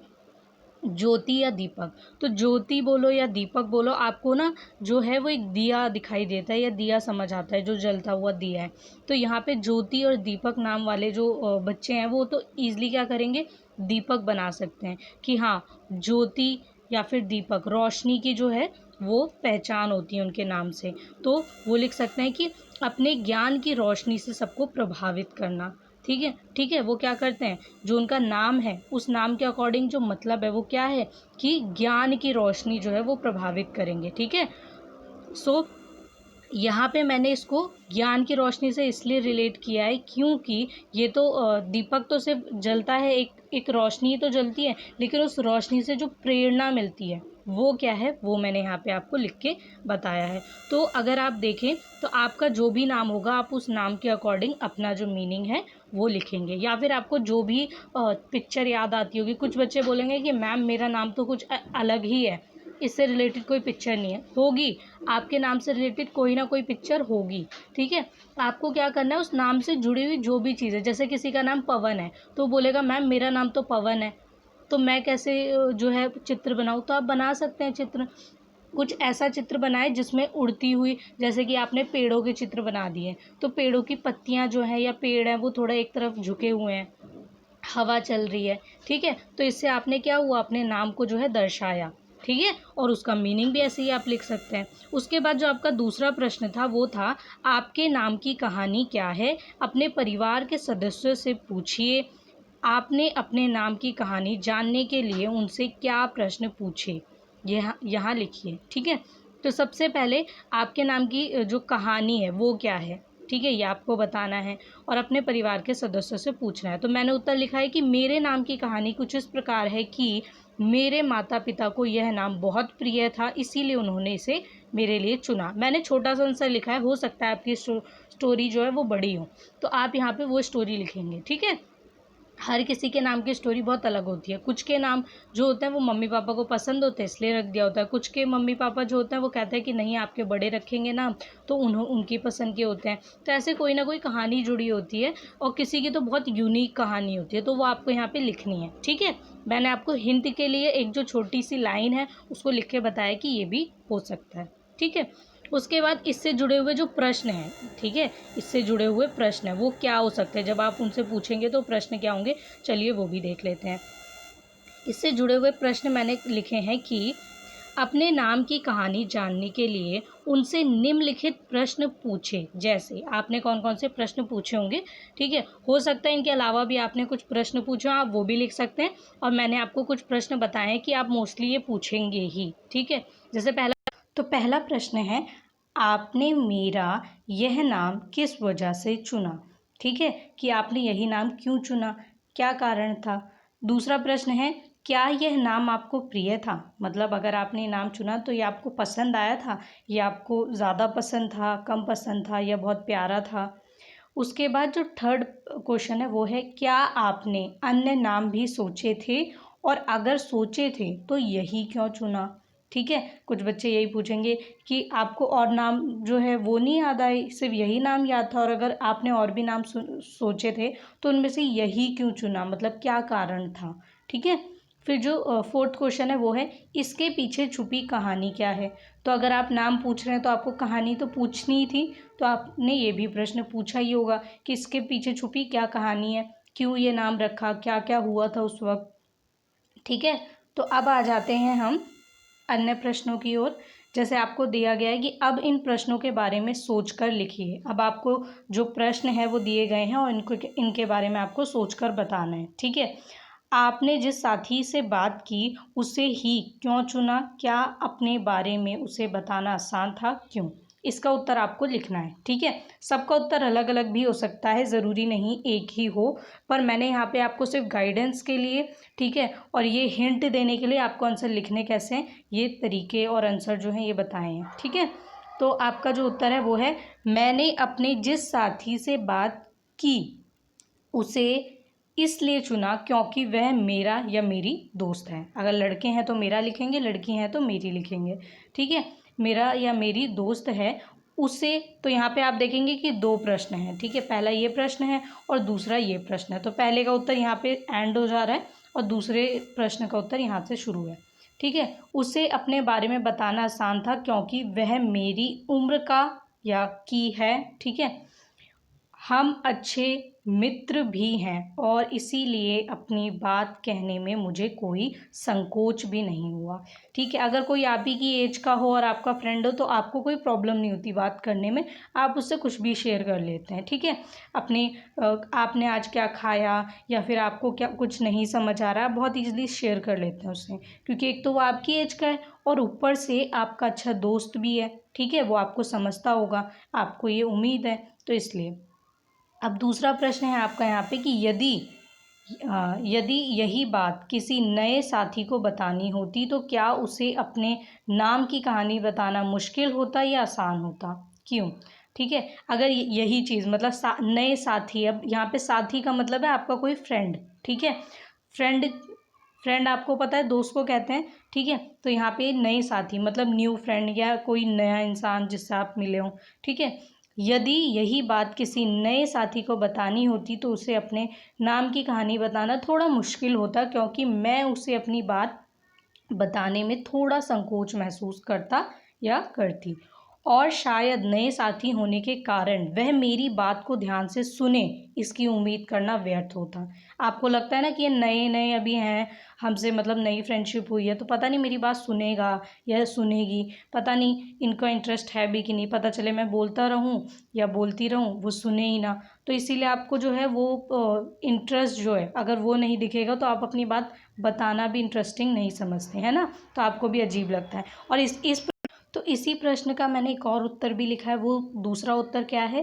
S1: ज्योति या दीपक। तो ज्योति बोलो या दीपक बोलो, आपको ना जो है वो एक दिया दिखाई देता है या दिया समझ आता है, जो जलता हुआ दिया है। तो यहाँ पे ज्योति और दीपक नाम वाले जो बच्चे हैं वो तो ईजिली क्या करेंगे, दीपक बना सकते हैं कि हाँ ज्योति या फिर दीपक, रोशनी की जो है वो पहचान होती है उनके नाम से। तो वो लिख सकते हैं कि अपने ज्ञान की रोशनी से सबको प्रभावित करना। ठीक है, ठीक है, वो क्या करते हैं, जो उनका नाम है उस नाम के अकॉर्डिंग जो मतलब है वो क्या है कि ज्ञान की रोशनी जो है वो प्रभावित करेंगे। ठीक है, सो यहाँ पे मैंने इसको ज्ञान की रोशनी से इसलिए रिलेट किया है क्योंकि ये तो दीपक तो सिर्फ जलता है, एक रोशनी ही तो जलती है, लेकिन उस रोशनी से जो प्रेरणा मिलती है वो क्या है, वो मैंने यहाँ पे आपको लिख के बताया है। तो अगर आप देखें तो आपका जो भी नाम होगा आप उस नाम के अकॉर्डिंग अपना जो मीनिंग है वो लिखेंगे, या फिर आपको जो भी पिक्चर याद आती होगी। कुछ बच्चे बोलेंगे कि मैम मेरा नाम तो कुछ अलग ही है, इससे रिलेटेड कोई पिक्चर नहीं है। होगी, आपके नाम से रिलेटेड कोई ना कोई पिक्चर होगी। ठीक है, आपको क्या करना है, उस नाम से जुड़ी हुई जो भी चीज़ है, जैसे किसी का नाम पवन है तो बोलेगा मैम मेरा नाम तो पवन है, तो मैं कैसे जो है चित्र बनाऊँ, तो आप बना सकते हैं चित्र। कुछ ऐसा चित्र बनाए जिसमें उड़ती हुई, जैसे कि आपने पेड़ों के चित्र बना दिए, तो पेड़ों की पत्तियां जो है या पेड़ है वो थोड़ा एक तरफ झुके हुए हैं, हवा चल रही है। ठीक है, तो इससे आपने क्या हुआ, अपने नाम को जो है दर्शाया। ठीक है, और उसका मीनिंग भी ऐसे ही आप लिख सकते हैं। उसके बाद जो आपका दूसरा प्रश्न था वो था आपके नाम की कहानी क्या है, अपने परिवार के सदस्यों से पूछिए। आपने अपने नाम की कहानी जानने के लिए उनसे क्या प्रश्न पूछे, यहाँ लिखिए। ठीक है, तो सबसे पहले आपके नाम की जो कहानी है वो क्या है, ठीक है, ये आपको बताना है और अपने परिवार के सदस्यों से पूछना है। तो मैंने उत्तर लिखा है कि मेरे नाम की कहानी कुछ इस प्रकार है कि मेरे माता पिता को यह नाम बहुत प्रिय था, इसीलिए उन्होंने इसे मेरे लिए चुना। मैंने छोटा सा आंसर लिखा है, हो सकता है आपकी स्टोरी जो है वो बड़ी हो, तो आप यहाँ पे वो स्टोरी लिखेंगे। ठीक है, हर किसी के नाम की स्टोरी बहुत अलग होती है। कुछ के नाम जो होते हैं वो मम्मी पापा को पसंद होते हैं इसलिए रख दिया होता है, कुछ के मम्मी पापा जो होते हैं वो कहते हैं कि नहीं आपके बड़े रखेंगे नाम, तो उनकी पसंद के होते हैं। तो ऐसे कोई ना कोई कहानी जुड़ी होती है और किसी की तो बहुत यूनिक कहानी होती है, तो वो आपको यहाँ पे लिखनी है। ठीक है, मैंने आपको हिंट के लिए एक जो छोटी सी लाइन है उसको लिख के बताया कि ये भी हो सकता है। ठीक है, उसके बाद इससे जुड़े हुए जो प्रश्न हैं, ठीक है, इससे जुड़े हुए प्रश्न हैं वो क्या हो सकते हैं, जब आप उनसे पूछेंगे तो प्रश्न क्या होंगे, चलिए वो भी देख लेते हैं। इससे जुड़े हुए प्रश्न मैंने लिखे हैं कि अपने नाम की कहानी जानने के लिए उनसे निम्नलिखित प्रश्न पूछे। जैसे आपने कौन कौन से प्रश्न पूछे होंगे, ठीक है, हो सकता है इनके अलावा भी आपने कुछ प्रश्न पूछे हो, आप वो भी लिख सकते हैं। और मैंने आपको कुछ प्रश्न बताए हैं कि आप मोस्टली ये पूछेंगे ही। ठीक है, जैसे पहला प्रश्न है आपने मेरा यह नाम किस वजह से चुना। ठीक है, कि आपने यही नाम क्यों चुना, क्या कारण था। दूसरा प्रश्न है क्या यह नाम आपको प्रिय था, मतलब अगर आपने ये नाम चुना तो ये आपको पसंद आया था, ये आपको ज़्यादा पसंद था, कम पसंद था या बहुत प्यारा था। उसके बाद जो थर्ड क्वेश्चन है वो है क्या आपने अन्य नाम भी सोचे थे और अगर सोचे थे तो यही क्यों चुना। ठीक है, कुछ बच्चे यही पूछेंगे कि आपको और नाम जो है वो नहीं याद आए, सिर्फ यही नाम याद था, और अगर आपने और भी नाम सोचे थे तो उनमें से यही क्यों चुना, मतलब क्या कारण था। ठीक है, फिर जो फोर्थ क्वेश्चन है वो है इसके पीछे छुपी कहानी क्या है। तो अगर आप नाम पूछ रहे हैं तो आपको कहानी तो पूछनी ही थी, तो आपने ये भी प्रश्न पूछा ही होगा कि इसके पीछे छुपी क्या कहानी है, क्यों ये नाम रखा, क्या क्या हुआ था उस वक्त। ठीक है, तो अब आ जाते हैं हम अन्य प्रश्नों की ओर। जैसे आपको दिया गया है कि अब इन प्रश्नों के बारे में सोचकर लिखिए। अब आपको जो प्रश्न है वो दिए गए हैं और इनके बारे में आपको सोचकर बताना है। ठीक है, आपने जिस साथी से बात की उसे ही क्यों चुना, क्या अपने बारे में उसे बताना आसान था, क्यों। इसका उत्तर आपको लिखना है। ठीक है, सबका उत्तर अलग अलग भी हो सकता है, ज़रूरी नहीं एक ही हो, पर मैंने यहाँ पे आपको सिर्फ गाइडेंस के लिए, ठीक है, और ये हिंट देने के लिए आपको आंसर लिखने कैसे हैं ये तरीके और आंसर जो हैं ये बताए हैं। ठीक है, तो आपका जो उत्तर है वो है मैंने अपने जिस साथी से बात की उसे इसलिए चुना क्योंकि वह मेरा या मेरी दोस्त है। अगर लड़के हैं तो मेरा लिखेंगे, लड़की हैं तो मेरी लिखेंगे। ठीक है, मेरा या मेरी दोस्त है उसे, तो यहाँ पे आप देखेंगे कि दो प्रश्न हैं, ठीक है, पहला ये प्रश्न है और दूसरा ये प्रश्न है। तो पहले का उत्तर यहाँ पे एंड हो जा रहा है और दूसरे प्रश्न का उत्तर यहाँ से शुरू है, ठीक है। उसे अपने बारे में बताना आसान था क्योंकि वह मेरी उम्र का या की है, ठीक है। हम अच्छे मित्र भी हैं और इसीलिए अपनी बात कहने में मुझे कोई संकोच भी नहीं हुआ, ठीक है। अगर कोई आप ही की एज का हो और आपका फ्रेंड हो तो आपको कोई प्रॉब्लम नहीं होती बात करने में, आप उससे कुछ भी शेयर कर लेते हैं, ठीक है। अपनी आपने आज क्या खाया या फिर आपको क्या कुछ नहीं समझ आ रहा, बहुत ईजिली शेयर कर लेते हैं उससे, क्योंकि एक तो वो आपकी एज का है और ऊपर से आपका अच्छा दोस्त भी है, ठीक है। वो आपको समझता होगा, आपको ये उम्मीद है, तो इसलिए। अब दूसरा प्रश्न है आपका यहाँ पे कि यदि यही बात किसी नए साथी को बतानी होती तो क्या उसे अपने नाम की कहानी बताना मुश्किल होता या आसान होता, क्यों, ठीक है। अगर यही चीज़ मतलब नए साथी, अब यहाँ पे साथी का मतलब है आपका कोई फ्रेंड, ठीक है। फ्रेंड फ्रेंड आपको पता है दोस्त को कहते हैं, ठीक है। तो यहाँ पे नए साथी मतलब न्यू फ्रेंड या कोई नया इंसान जिससे आप मिले हों, ठीक है। यदि यही बात किसी नए साथी को बतानी होती तो उसे अपने नाम की कहानी बताना थोड़ा मुश्किल होता क्योंकि मैं उसे अपनी बात बताने में थोड़ा संकोच महसूस करता या करती, और शायद नए साथी होने के कारण वह मेरी बात को ध्यान से सुने इसकी उम्मीद करना व्यर्थ होता। आपको लगता है ना कि ये नए नए अभी हैं, हमसे मतलब नई फ्रेंडशिप हुई है, तो पता नहीं मेरी बात सुनेगा या सुनेगी, पता नहीं इनका इंटरेस्ट है भी कि नहीं, पता चले मैं बोलता रहूं या बोलती रहूं वो सुने ही ना। तो इसीलिए आपको जो है वो इंटरेस्ट जो है अगर वो नहीं दिखेगा तो आप अपनी बात बताना भी इंटरेस्टिंग नहीं समझते हैं ना, तो आपको भी अजीब लगता है। और इस तो इसी प्रश्न का मैंने एक और उत्तर भी लिखा है। वो दूसरा उत्तर क्या है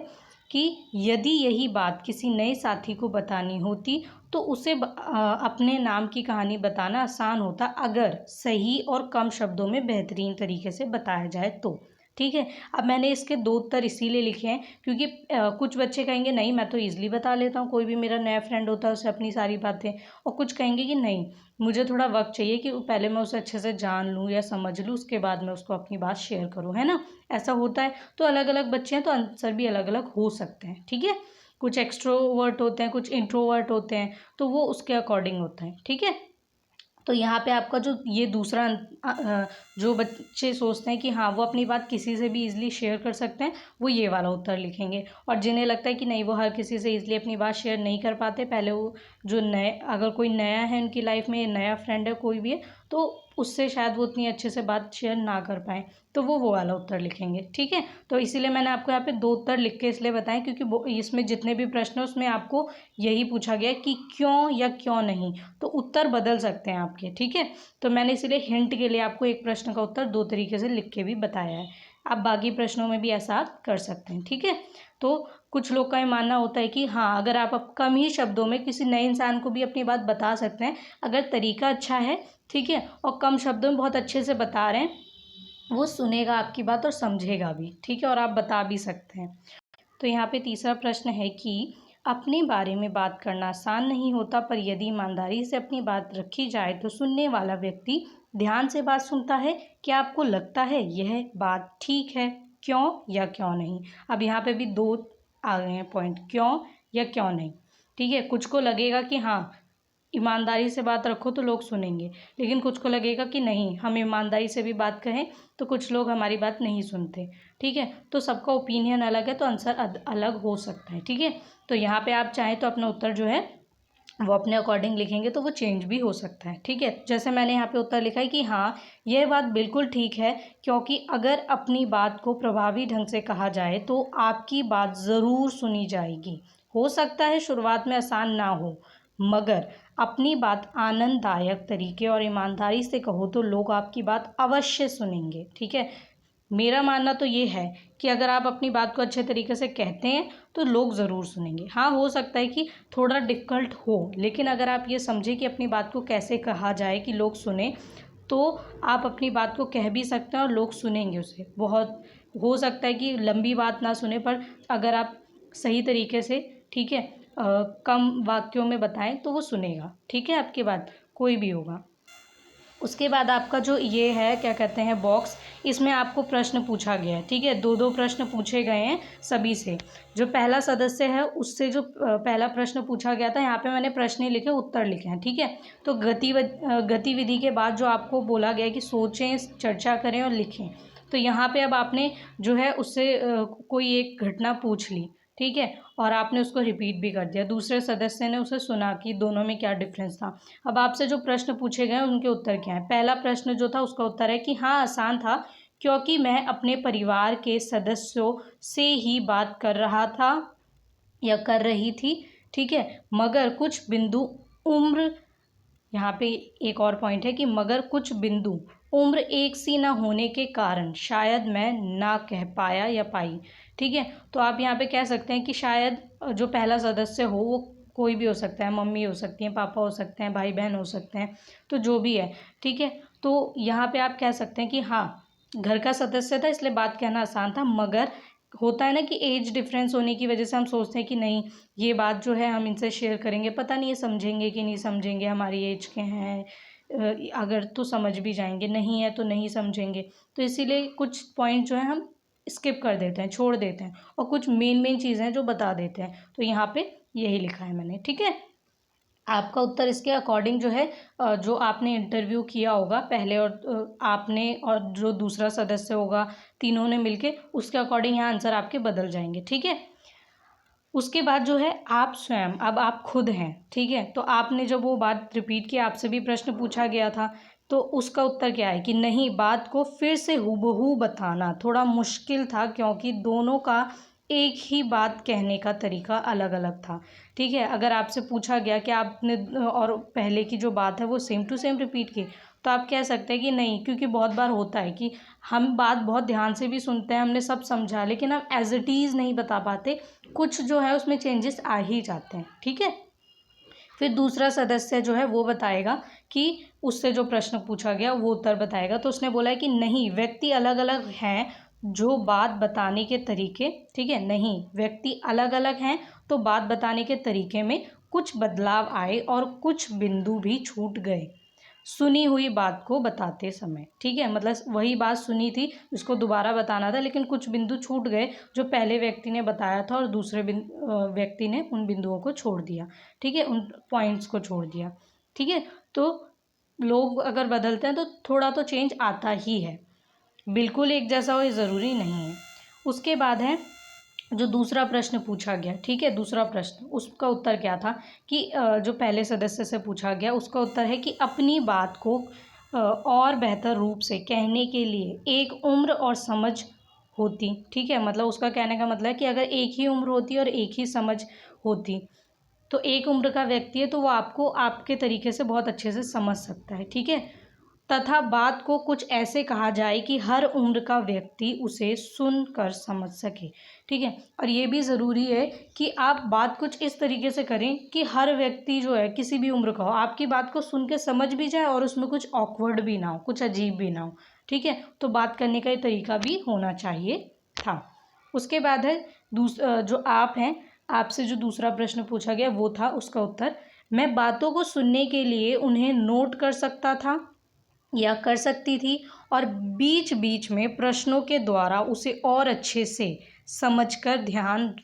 S1: कि यदि यही बात किसी नए साथी को बतानी होती तो उसे अपने नाम की कहानी बताना आसान होता अगर सही और कम शब्दों में बेहतरीन तरीके से बताया जाए तो, ठीक है। अब मैंने इसके दो उत्तर इसीलिए लिखे हैं क्योंकि कुछ बच्चे कहेंगे नहीं मैं तो ईजिली बता लेता हूँ, कोई भी मेरा नया फ्रेंड होता है उसे अपनी सारी बातें, और कुछ कहेंगे कि नहीं मुझे थोड़ा वक्त चाहिए कि पहले मैं उसे अच्छे से जान लूँ या समझ लूँ उसके बाद मैं उसको अपनी बात शेयर करूँ, है ना। ऐसा होता है, तो अलग अलग बच्चे हैं तो आंसर भी अलग अलग हो सकते हैं, ठीक है। कुछ एक्सट्रोवर्ट होते हैं, कुछ इंट्रोवर्ट होते हैं, तो वो उसके अकॉर्डिंग होता है, ठीक है। तो यहाँ पे आपका जो ये दूसरा जो बच्चे सोचते हैं कि हाँ वो अपनी बात किसी से भी इजीली शेयर कर सकते हैं, वो ये वाला उत्तर लिखेंगे। और जिन्हें लगता है कि नहीं वो हर किसी से इजीली अपनी बात शेयर नहीं कर पाते, पहले वो जो नए अगर कोई नया है उनकी लाइफ में, नया फ्रेंड है कोई भी है, तो उससे शायद वो उतनी अच्छे से बात शेयर ना कर पाएँ, तो वो वाला उत्तर लिखेंगे, ठीक है। तो इसीलिए मैंने आपको यहाँ पे दो उत्तर लिख के इसलिए बताएं क्योंकि इसमें जितने भी प्रश्न हैं उसमें आपको यही पूछा गया है कि क्यों या क्यों नहीं, तो उत्तर बदल सकते हैं आपके, ठीक है। तो मैंने इसीलिए हिंट के लिए आपको एक प्रश्न का उत्तर दो तरीके से लिख के भी बताया है। आप बाकी प्रश्नों में भी ऐसा कर सकते हैं, ठीक है। तो कुछ लोग का ये मानना होता है कि हाँ अगर आप कम ही शब्दों में किसी नए इंसान को भी अपनी बात बता सकते हैं, अगर तरीका अच्छा है, ठीक है, और कम शब्दों में बहुत अच्छे से बता रहे हैं, वो सुनेगा आपकी बात और समझेगा भी, ठीक है, और आप बता भी सकते हैं। तो यहाँ पे तीसरा प्रश्न है कि अपने बारे में बात करना आसान नहीं होता पर यदि ईमानदारी से अपनी बात रखी जाए तो सुनने वाला व्यक्ति ध्यान से बात सुनता है। क्या आपको लगता है यह बात ठीक है, क्यों या क्यों नहीं। अब यहाँ पे भी दो आ गए हैं पॉइंट, क्यों या क्यों नहीं, ठीक है। कुछ को लगेगा कि हाँ ईमानदारी से बात रखो तो लोग सुनेंगे, लेकिन कुछ को लगेगा कि नहीं हम ईमानदारी से भी बात कहें तो कुछ लोग हमारी बात नहीं सुनते, ठीक है। तो सबका ओपिनियन अलग है तो आंसर अलग हो सकता है, ठीक है। तो यहाँ पे आप चाहें तो अपना उत्तर जो है वो अपने अकॉर्डिंग लिखेंगे तो वो चेंज भी हो सकता है, ठीक है। जैसे मैंने यहाँ पे उत्तर लिखा है कि हाँ यह बात बिल्कुल ठीक है क्योंकि अगर अपनी बात को प्रभावी ढंग से कहा जाए तो आपकी बात ज़रूर सुनी जाएगी। हो सकता है शुरुआत में आसान ना हो, मगर अपनी बात आनंददायक तरीके और ईमानदारी से कहो तो लोग आपकी बात अवश्य सुनेंगे, ठीक है। मेरा मानना तो ये है कि अगर आप अपनी बात को अच्छे तरीके से कहते हैं तो लोग ज़रूर सुनेंगे। हाँ हो सकता है कि थोड़ा डिफ़िकल्ट हो, लेकिन अगर आप ये समझें कि अपनी बात को कैसे कहा जाए कि लोग सुने, तो आप अपनी बात को कह भी सकते हैं और लोग सुनेंगे उसे। बहुत हो सकता है कि लंबी बात ना सुने, पर अगर आप सही तरीके से, ठीक है, कम वाक्यों में बताएं तो वो सुनेगा, ठीक है, आपकी बात कोई भी होगा। उसके बाद आपका जो ये है क्या कहते हैं बॉक्स, इसमें आपको प्रश्न पूछा गया है, ठीक है। दो दो प्रश्न पूछे गए हैं सभी से। जो पहला सदस्य है उससे जो पहला प्रश्न पूछा गया था, यहाँ पे मैंने प्रश्न ही लिखे, उत्तर लिखे हैं, ठीक है। तो गतिविधि के बाद जो आपको बोला गया है कि सोचें, चर्चा करें और लिखें, तो यहाँ पे अब आपने जो है उससे कोई एक घटना पूछ ली, ठीक है, और आपने उसको रिपीट भी कर दिया। दूसरे सदस्य ने उसे सुना कि दोनों में क्या डिफरेंस था। अब आपसे जो प्रश्न पूछे गए उनके उत्तर क्या है। पहला प्रश्न जो था उसका उत्तर है कि हाँ, आसान था, क्योंकि मैं अपने परिवार के सदस्यों से ही बात कर रहा था या कर रही थी, ठीक है। मगर कुछ बिंदु उम्र, यहाँ पे एक और पॉइंट है कि मगर कुछ बिंदु उम्र एक सी ना होने के कारण शायद मैं ना कह पाया या पाई, ठीक है। तो आप यहाँ पे कह सकते हैं कि शायद जो पहला सदस्य हो वो कोई भी हो सकता है, मम्मी हो सकती हैं, पापा हो सकते हैं, भाई बहन हो सकते हैं, तो जो भी है, ठीक है। तो यहाँ पे आप कह सकते हैं कि हाँ, घर का सदस्य था इसलिए बात कहना आसान था, मगर होता है ना कि एज डिफरेंस होने की वजह से हम सोचते हैं कि नहीं, ये बात जो है हम इनसे शेयर करेंगे, पता नहीं ये समझेंगे कि नहीं समझेंगे, हमारी एज के हैं, अगर तो समझ भी जाएंगे, नहीं है तो नहीं समझेंगे। तो इसीलिए कुछ पॉइंट जो है हम स्किप कर देते हैं, छोड़ देते हैं, और कुछ मेन मेन चीज़ें जो बता देते हैं। तो यहाँ पे यही लिखा है मैंने, ठीक है। आपका उत्तर इसके अकॉर्डिंग जो है जो आपने इंटरव्यू किया होगा पहले, और आपने और जो दूसरा सदस्य होगा, तीनों ने मिलके, उसके अकॉर्डिंग यहाँ आंसर आपके बदल जाएंगे, ठीक है। उसके बाद जो है आप स्वयं, अब आप खुद हैं, ठीक है। तो आपने जब वो बात रिपीट की, आपसे भी प्रश्न पूछा गया था, तो उसका उत्तर क्या है कि नहीं, बात को फिर से हूबहू बताना थोड़ा मुश्किल था, क्योंकि दोनों का एक ही बात कहने का तरीका अलग अलग था, ठीक है। अगर आपसे पूछा गया कि आपने और पहले की जो बात है वो सेम टू सेम रिपीट की, तो आप कह सकते हैं कि नहीं, क्योंकि बहुत बार होता है कि हम बात बहुत ध्यान से भी सुनते हैं, हमने सब समझा, लेकिन हम एज इट इज़ नहीं बता पाते, कुछ जो है उसमें चेंजेस आ ही जाते हैं, ठीक है। फिर दूसरा सदस्य जो है वो बताएगा कि उससे जो प्रश्न पूछा गया वो उत्तर बताएगा। तो उसने बोला है कि नहीं, व्यक्ति अलग अलग हैं जो बात बताने के तरीके, ठीक है, नहीं, व्यक्ति अलग अलग हैं तो बात बताने के तरीके में कुछ बदलाव आए और कुछ बिंदु भी छूट गए सुनी हुई बात को बताते समय, ठीक है। मतलब वही बात सुनी थी, उसको दोबारा बताना था, लेकिन कुछ बिंदु छूट गए जो पहले व्यक्ति ने बताया था और दूसरे व्यक्ति ने उन बिंदुओं को छोड़ दिया, ठीक है, उन पॉइंट्स को छोड़ दिया, ठीक है। तो लोग अगर बदलते हैं तो थोड़ा तो चेंज आता ही है, बिल्कुल एक जैसा हो ये ज़रूरी नहीं है। उसके बाद है जो दूसरा प्रश्न पूछा गया, ठीक है, दूसरा प्रश्न, उसका उत्तर क्या था कि जो पहले सदस्य से पूछा गया उसका उत्तर है कि अपनी बात को और बेहतर रूप से कहने के लिए एक उम्र और समझ होती, ठीक है। मतलब उसका कहने का मतलब है कि अगर एक ही उम्र होती और एक ही समझ होती, तो एक उम्र का व्यक्ति है तो वो आपको आपके तरीके से बहुत अच्छे से समझ सकता है, ठीक है। तथा बात को कुछ ऐसे कहा जाए कि हर उम्र का व्यक्ति उसे सुनकर समझ सके, ठीक है। और ये भी ज़रूरी है कि आप बात कुछ इस तरीके से करें कि हर व्यक्ति जो है किसी भी उम्र का हो, आपकी बात को सुन के समझ भी जाए और उसमें कुछ ऑकवर्ड भी ना हो, कुछ अजीब भी ना हो, ठीक है। तो बात करने का ये तरीका भी होना चाहिए था। उसके बाद है जो आप हैं, आपसे जो दूसरा प्रश्न पूछा गया वो था, उसका उत्तर, मैं बातों को सुनने के लिए उन्हें नोट कर सकता था या कर सकती थी, और बीच बीच में प्रश्नों के द्वारा उसे और अच्छे से समझकर ध्यान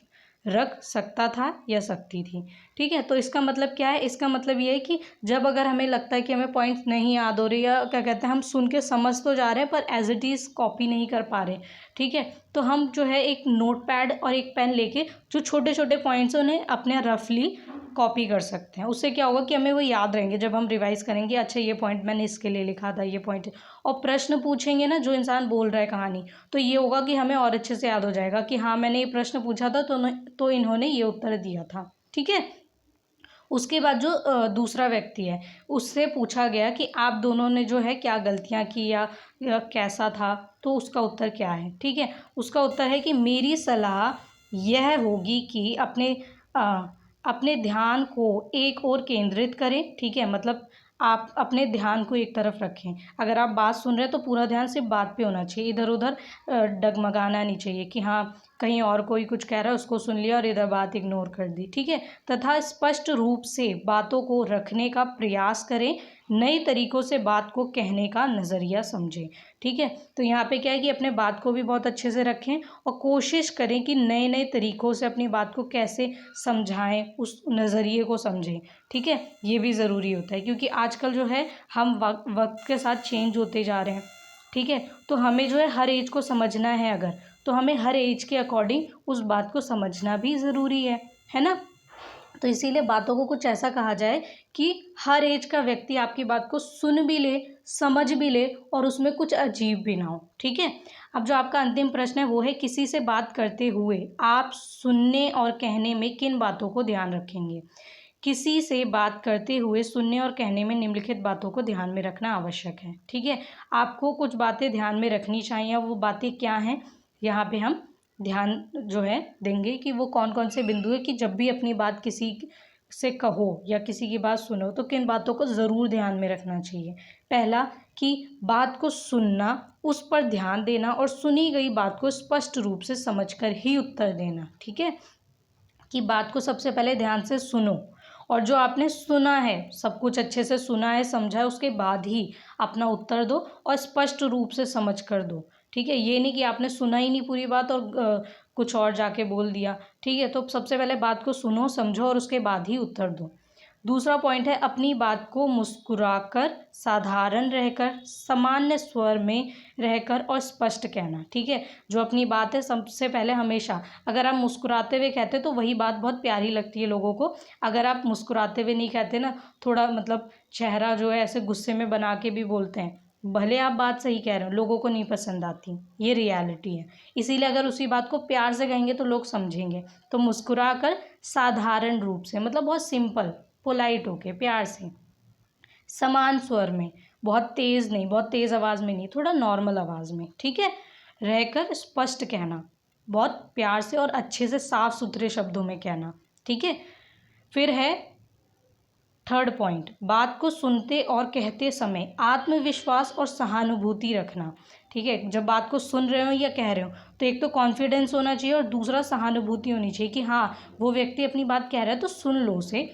S1: रख सकता था या सकती थी, ठीक है। तो इसका मतलब क्या है, इसका मतलब ये है कि जब अगर हमें लगता है कि हमें पॉइंट्स नहीं याद हो रही, या क्या कहते हैं हम सुन के समझ तो जा रहे हैं पर एज इट इज़ कॉपी नहीं कर पा रहे, ठीक है, तो हम जो है एक नोट पैड और एक पेन लेके जो छोटे छोटे पॉइंट्स हैं उन्हें अपने रफली कॉपी कर सकते हैं। उससे क्या होगा कि हमें वो याद रहेंगे, जब हम रिवाइज करेंगे, अच्छा ये पॉइंट मैंने इसके लिए लिखा था, ये पॉइंट। और प्रश्न पूछेंगे ना जो इंसान बोल रहा है कहानी, तो ये होगा कि हमें और अच्छे से याद हो जाएगा कि हाँ, मैंने ये प्रश्न पूछा था तो इन्होंने ये उत्तर दिया था, ठीक है। उसके बाद जो दूसरा व्यक्ति है उससे पूछा गया कि आप दोनों ने जो है क्या गलतियां की या कैसा था, तो उसका उत्तर क्या है, ठीक है। उसका उत्तर है कि मेरी सलाह यह होगी कि अपने ध्यान को एक ओर केंद्रित करें, ठीक है। मतलब आप अपने ध्यान को एक तरफ रखें, अगर आप बात सुन रहे हैं तो पूरा ध्यान सिर्फ बात पे होना चाहिए, इधर उधर डगमगाना नहीं चाहिए कि हाँ कहीं और कोई कुछ कह रहा है उसको सुन लिया और इधर बात इग्नोर कर दी, ठीक है। तथा स्पष्ट रूप से बातों को रखने का प्रयास करें, नए तरीक़ों से बात को कहने का नज़रिया समझें, ठीक है। तो यहाँ पे क्या है कि अपने बात को भी बहुत अच्छे से रखें और कोशिश करें कि नए नए तरीक़ों से अपनी बात को कैसे समझाएं, उस नज़रिए को समझें, ठीक है। ये भी ज़रूरी होता है क्योंकि आजकल जो है हम वक्त के साथ चेंज होते जा रहे हैं, ठीक है। तो हमें जो है हर एज को समझना है, अगर तो हमें हर एज के अकॉर्डिंग उस बात को समझना भी ज़रूरी है ना। तो इसीलिए बातों को कुछ ऐसा कहा जाए कि हर एज का व्यक्ति आपकी बात को सुन भी ले, समझ भी ले और उसमें कुछ अजीब भी ना हो, ठीक है। अब जो आपका अंतिम प्रश्न है वो है, किसी से बात करते हुए आप सुनने और कहने में किन बातों को ध्यान रखेंगे। किसी से बात करते हुए सुनने और कहने में निम्नलिखित बातों को ध्यान में रखना आवश्यक है, ठीक है। आपको कुछ बातें ध्यान में रखनी चाहिए, वो बातें क्या हैं यहाँ पे हम ध्यान जो है देंगे कि वो कौन कौन से बिंदु है कि जब भी अपनी बात किसी से कहो या किसी की बात सुनो तो किन बातों को ज़रूर ध्यान में रखना चाहिए। पहला कि बात को सुनना, उस पर ध्यान देना और सुनी गई बात को स्पष्ट रूप से समझकर ही उत्तर देना, ठीक है। कि बात को सबसे पहले ध्यान से सुनो और जो आपने सुना है, सब कुछ अच्छे से सुना है, समझा है, उसके बाद ही अपना उत्तर दो और स्पष्ट रूप से समझ कर दो, ठीक है। ये नहीं कि आपने सुना ही नहीं पूरी बात और कुछ और जाके बोल दिया, ठीक है। तो सबसे पहले बात को सुनो, समझो और उसके बाद ही उत्तर दो। दूसरा पॉइंट है, अपनी बात को मुस्कुराकर, साधारण रहकर, सामान्य स्वर में रहकर और स्पष्ट कहना, ठीक है। जो अपनी बात है सबसे पहले हमेशा अगर आप मुस्कुराते हुए कहते तो वही बात बहुत प्यारी लगती है लोगों को। अगर आप मुस्कुराते हुए नहीं कहते ना, थोड़ा मतलब चेहरा जो है ऐसे गुस्से में बना के भी बोलते हैं, भले आप बात सही कह रहे हो, लोगों को नहीं पसंद आती, ये रियलिटी है। इसीलिए अगर उसी बात को प्यार से कहेंगे तो लोग समझेंगे। तो मुस्कुरा कर, साधारण रूप से, मतलब बहुत सिंपल पोलाइट होके, प्यार से, समान स्वर में, बहुत तेज़ नहीं, बहुत तेज़ आवाज़ में नहीं, थोड़ा नॉर्मल आवाज़ में, ठीक है। रहकर स्पष्ट कहना, बहुत प्यार से और अच्छे से साफ सुथरे शब्दों में कहना, ठीक है। फिर है थर्ड पॉइंट, बात को सुनते और कहते समय आत्मविश्वास और सहानुभूति रखना, ठीक है। जब बात को सुन रहे हो या कह रहे हो तो एक तो कॉन्फिडेंस होना चाहिए और दूसरा सहानुभूति होनी चाहिए कि हाँ, वो व्यक्ति अपनी बात कह रहा है तो सुन लो उसे,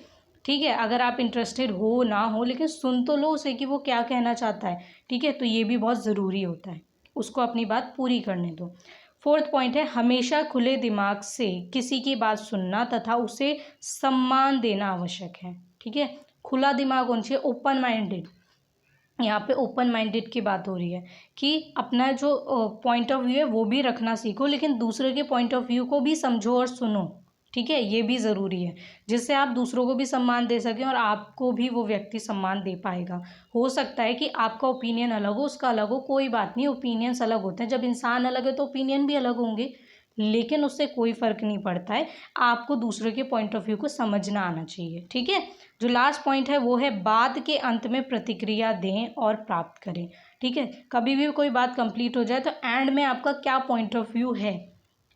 S1: ठीक है। अगर आप इंटरेस्टेड हो ना हो लेकिन सुन तो लो उसे कि वो क्या कहना चाहता है, ठीक है। तो ये भी बहुत ज़रूरी होता है, उसको अपनी बात पूरी करने दो। फोर्थ पॉइंट है, हमेशा खुले दिमाग से किसी की बात सुनना तथा उसे सम्मान देना आवश्यक है, ठीक है। खुला दिमाग होना चाहिए, ओपन माइंडेड। यहाँ पे ओपन माइंडेड की बात हो रही है कि अपना जो पॉइंट ऑफ व्यू है वो भी रखना सीखो, लेकिन दूसरे के पॉइंट ऑफ व्यू को भी समझो और सुनो, ठीक है। ये भी ज़रूरी है, जिससे आप दूसरों को भी सम्मान दे सकें और आपको भी वो व्यक्ति सम्मान दे पाएगा। हो सकता है कि आपका ओपिनियन अलग हो, उसका अलग हो, कोई बात नहीं, ओपिनियंस अलग होते हैं। जब इंसान अलग है तो ओपिनियन भी अलग होंगे, लेकिन उससे कोई फ़र्क नहीं पड़ता है। आपको दूसरे के पॉइंट ऑफ व्यू को समझना आना चाहिए, ठीक है। जो लास्ट पॉइंट है वो है, बात के अंत में प्रतिक्रिया दें और प्राप्त करें, ठीक है। कभी भी कोई बात कंप्लीट हो जाए तो एंड में आपका क्या पॉइंट ऑफ व्यू है,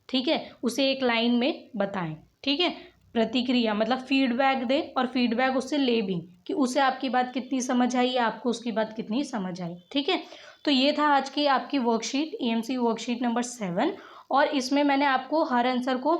S1: ठीक है, उसे एक लाइन में बताएं, ठीक है। प्रतिक्रिया मतलब फीडबैक दें और फीडबैक उससे ले भी कि उसे आपकी बात कितनी समझ आई या आपको उसकी बात कितनी समझ आई, ठीक है। तो ये था आज की आपकी वर्कशीट, EMC वर्कशीट नंबर 7। और इसमें मैंने आपको हर आंसर को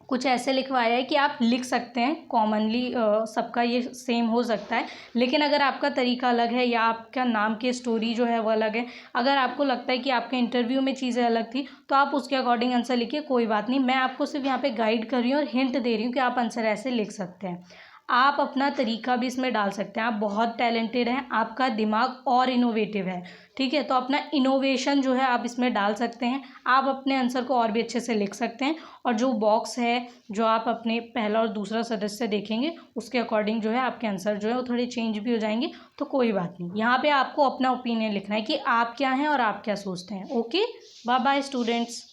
S1: कुछ ऐसे लिखवाया है कि आप लिख सकते हैं। कॉमनली सबका ये सेम हो सकता है, लेकिन अगर आपका तरीका अलग है या आपका नाम की स्टोरी जो है वो अलग है, अगर आपको लगता है कि आपके इंटरव्यू में चीज़ें अलग थी तो आप उसके अकॉर्डिंग आंसर लिखिए, कोई बात नहीं। मैं आपको सिर्फ यहाँ पे गाइड कर रही हूँ और हिंट दे रही हूँ कि आप आंसर ऐसे लिख सकते हैं। आप अपना तरीका भी इसमें डाल सकते हैं, आप बहुत टैलेंटेड हैं, आपका दिमाग और इनोवेटिव है, ठीक है। तो अपना इनोवेशन जो है आप इसमें डाल सकते हैं, आप अपने आंसर को और भी अच्छे से लिख सकते हैं। और जो बॉक्स है जो आप अपने पहला और दूसरा सदस्य देखेंगे उसके अकॉर्डिंग जो है आपके आंसर जो है वो थोड़े चेंज भी हो जाएंगे, तो कोई बात नहीं। यहाँ पे आपको अपना ओपिनियन लिखना है कि आप क्या हैं और आप क्या सोचते हैं। Okay, bye bye students.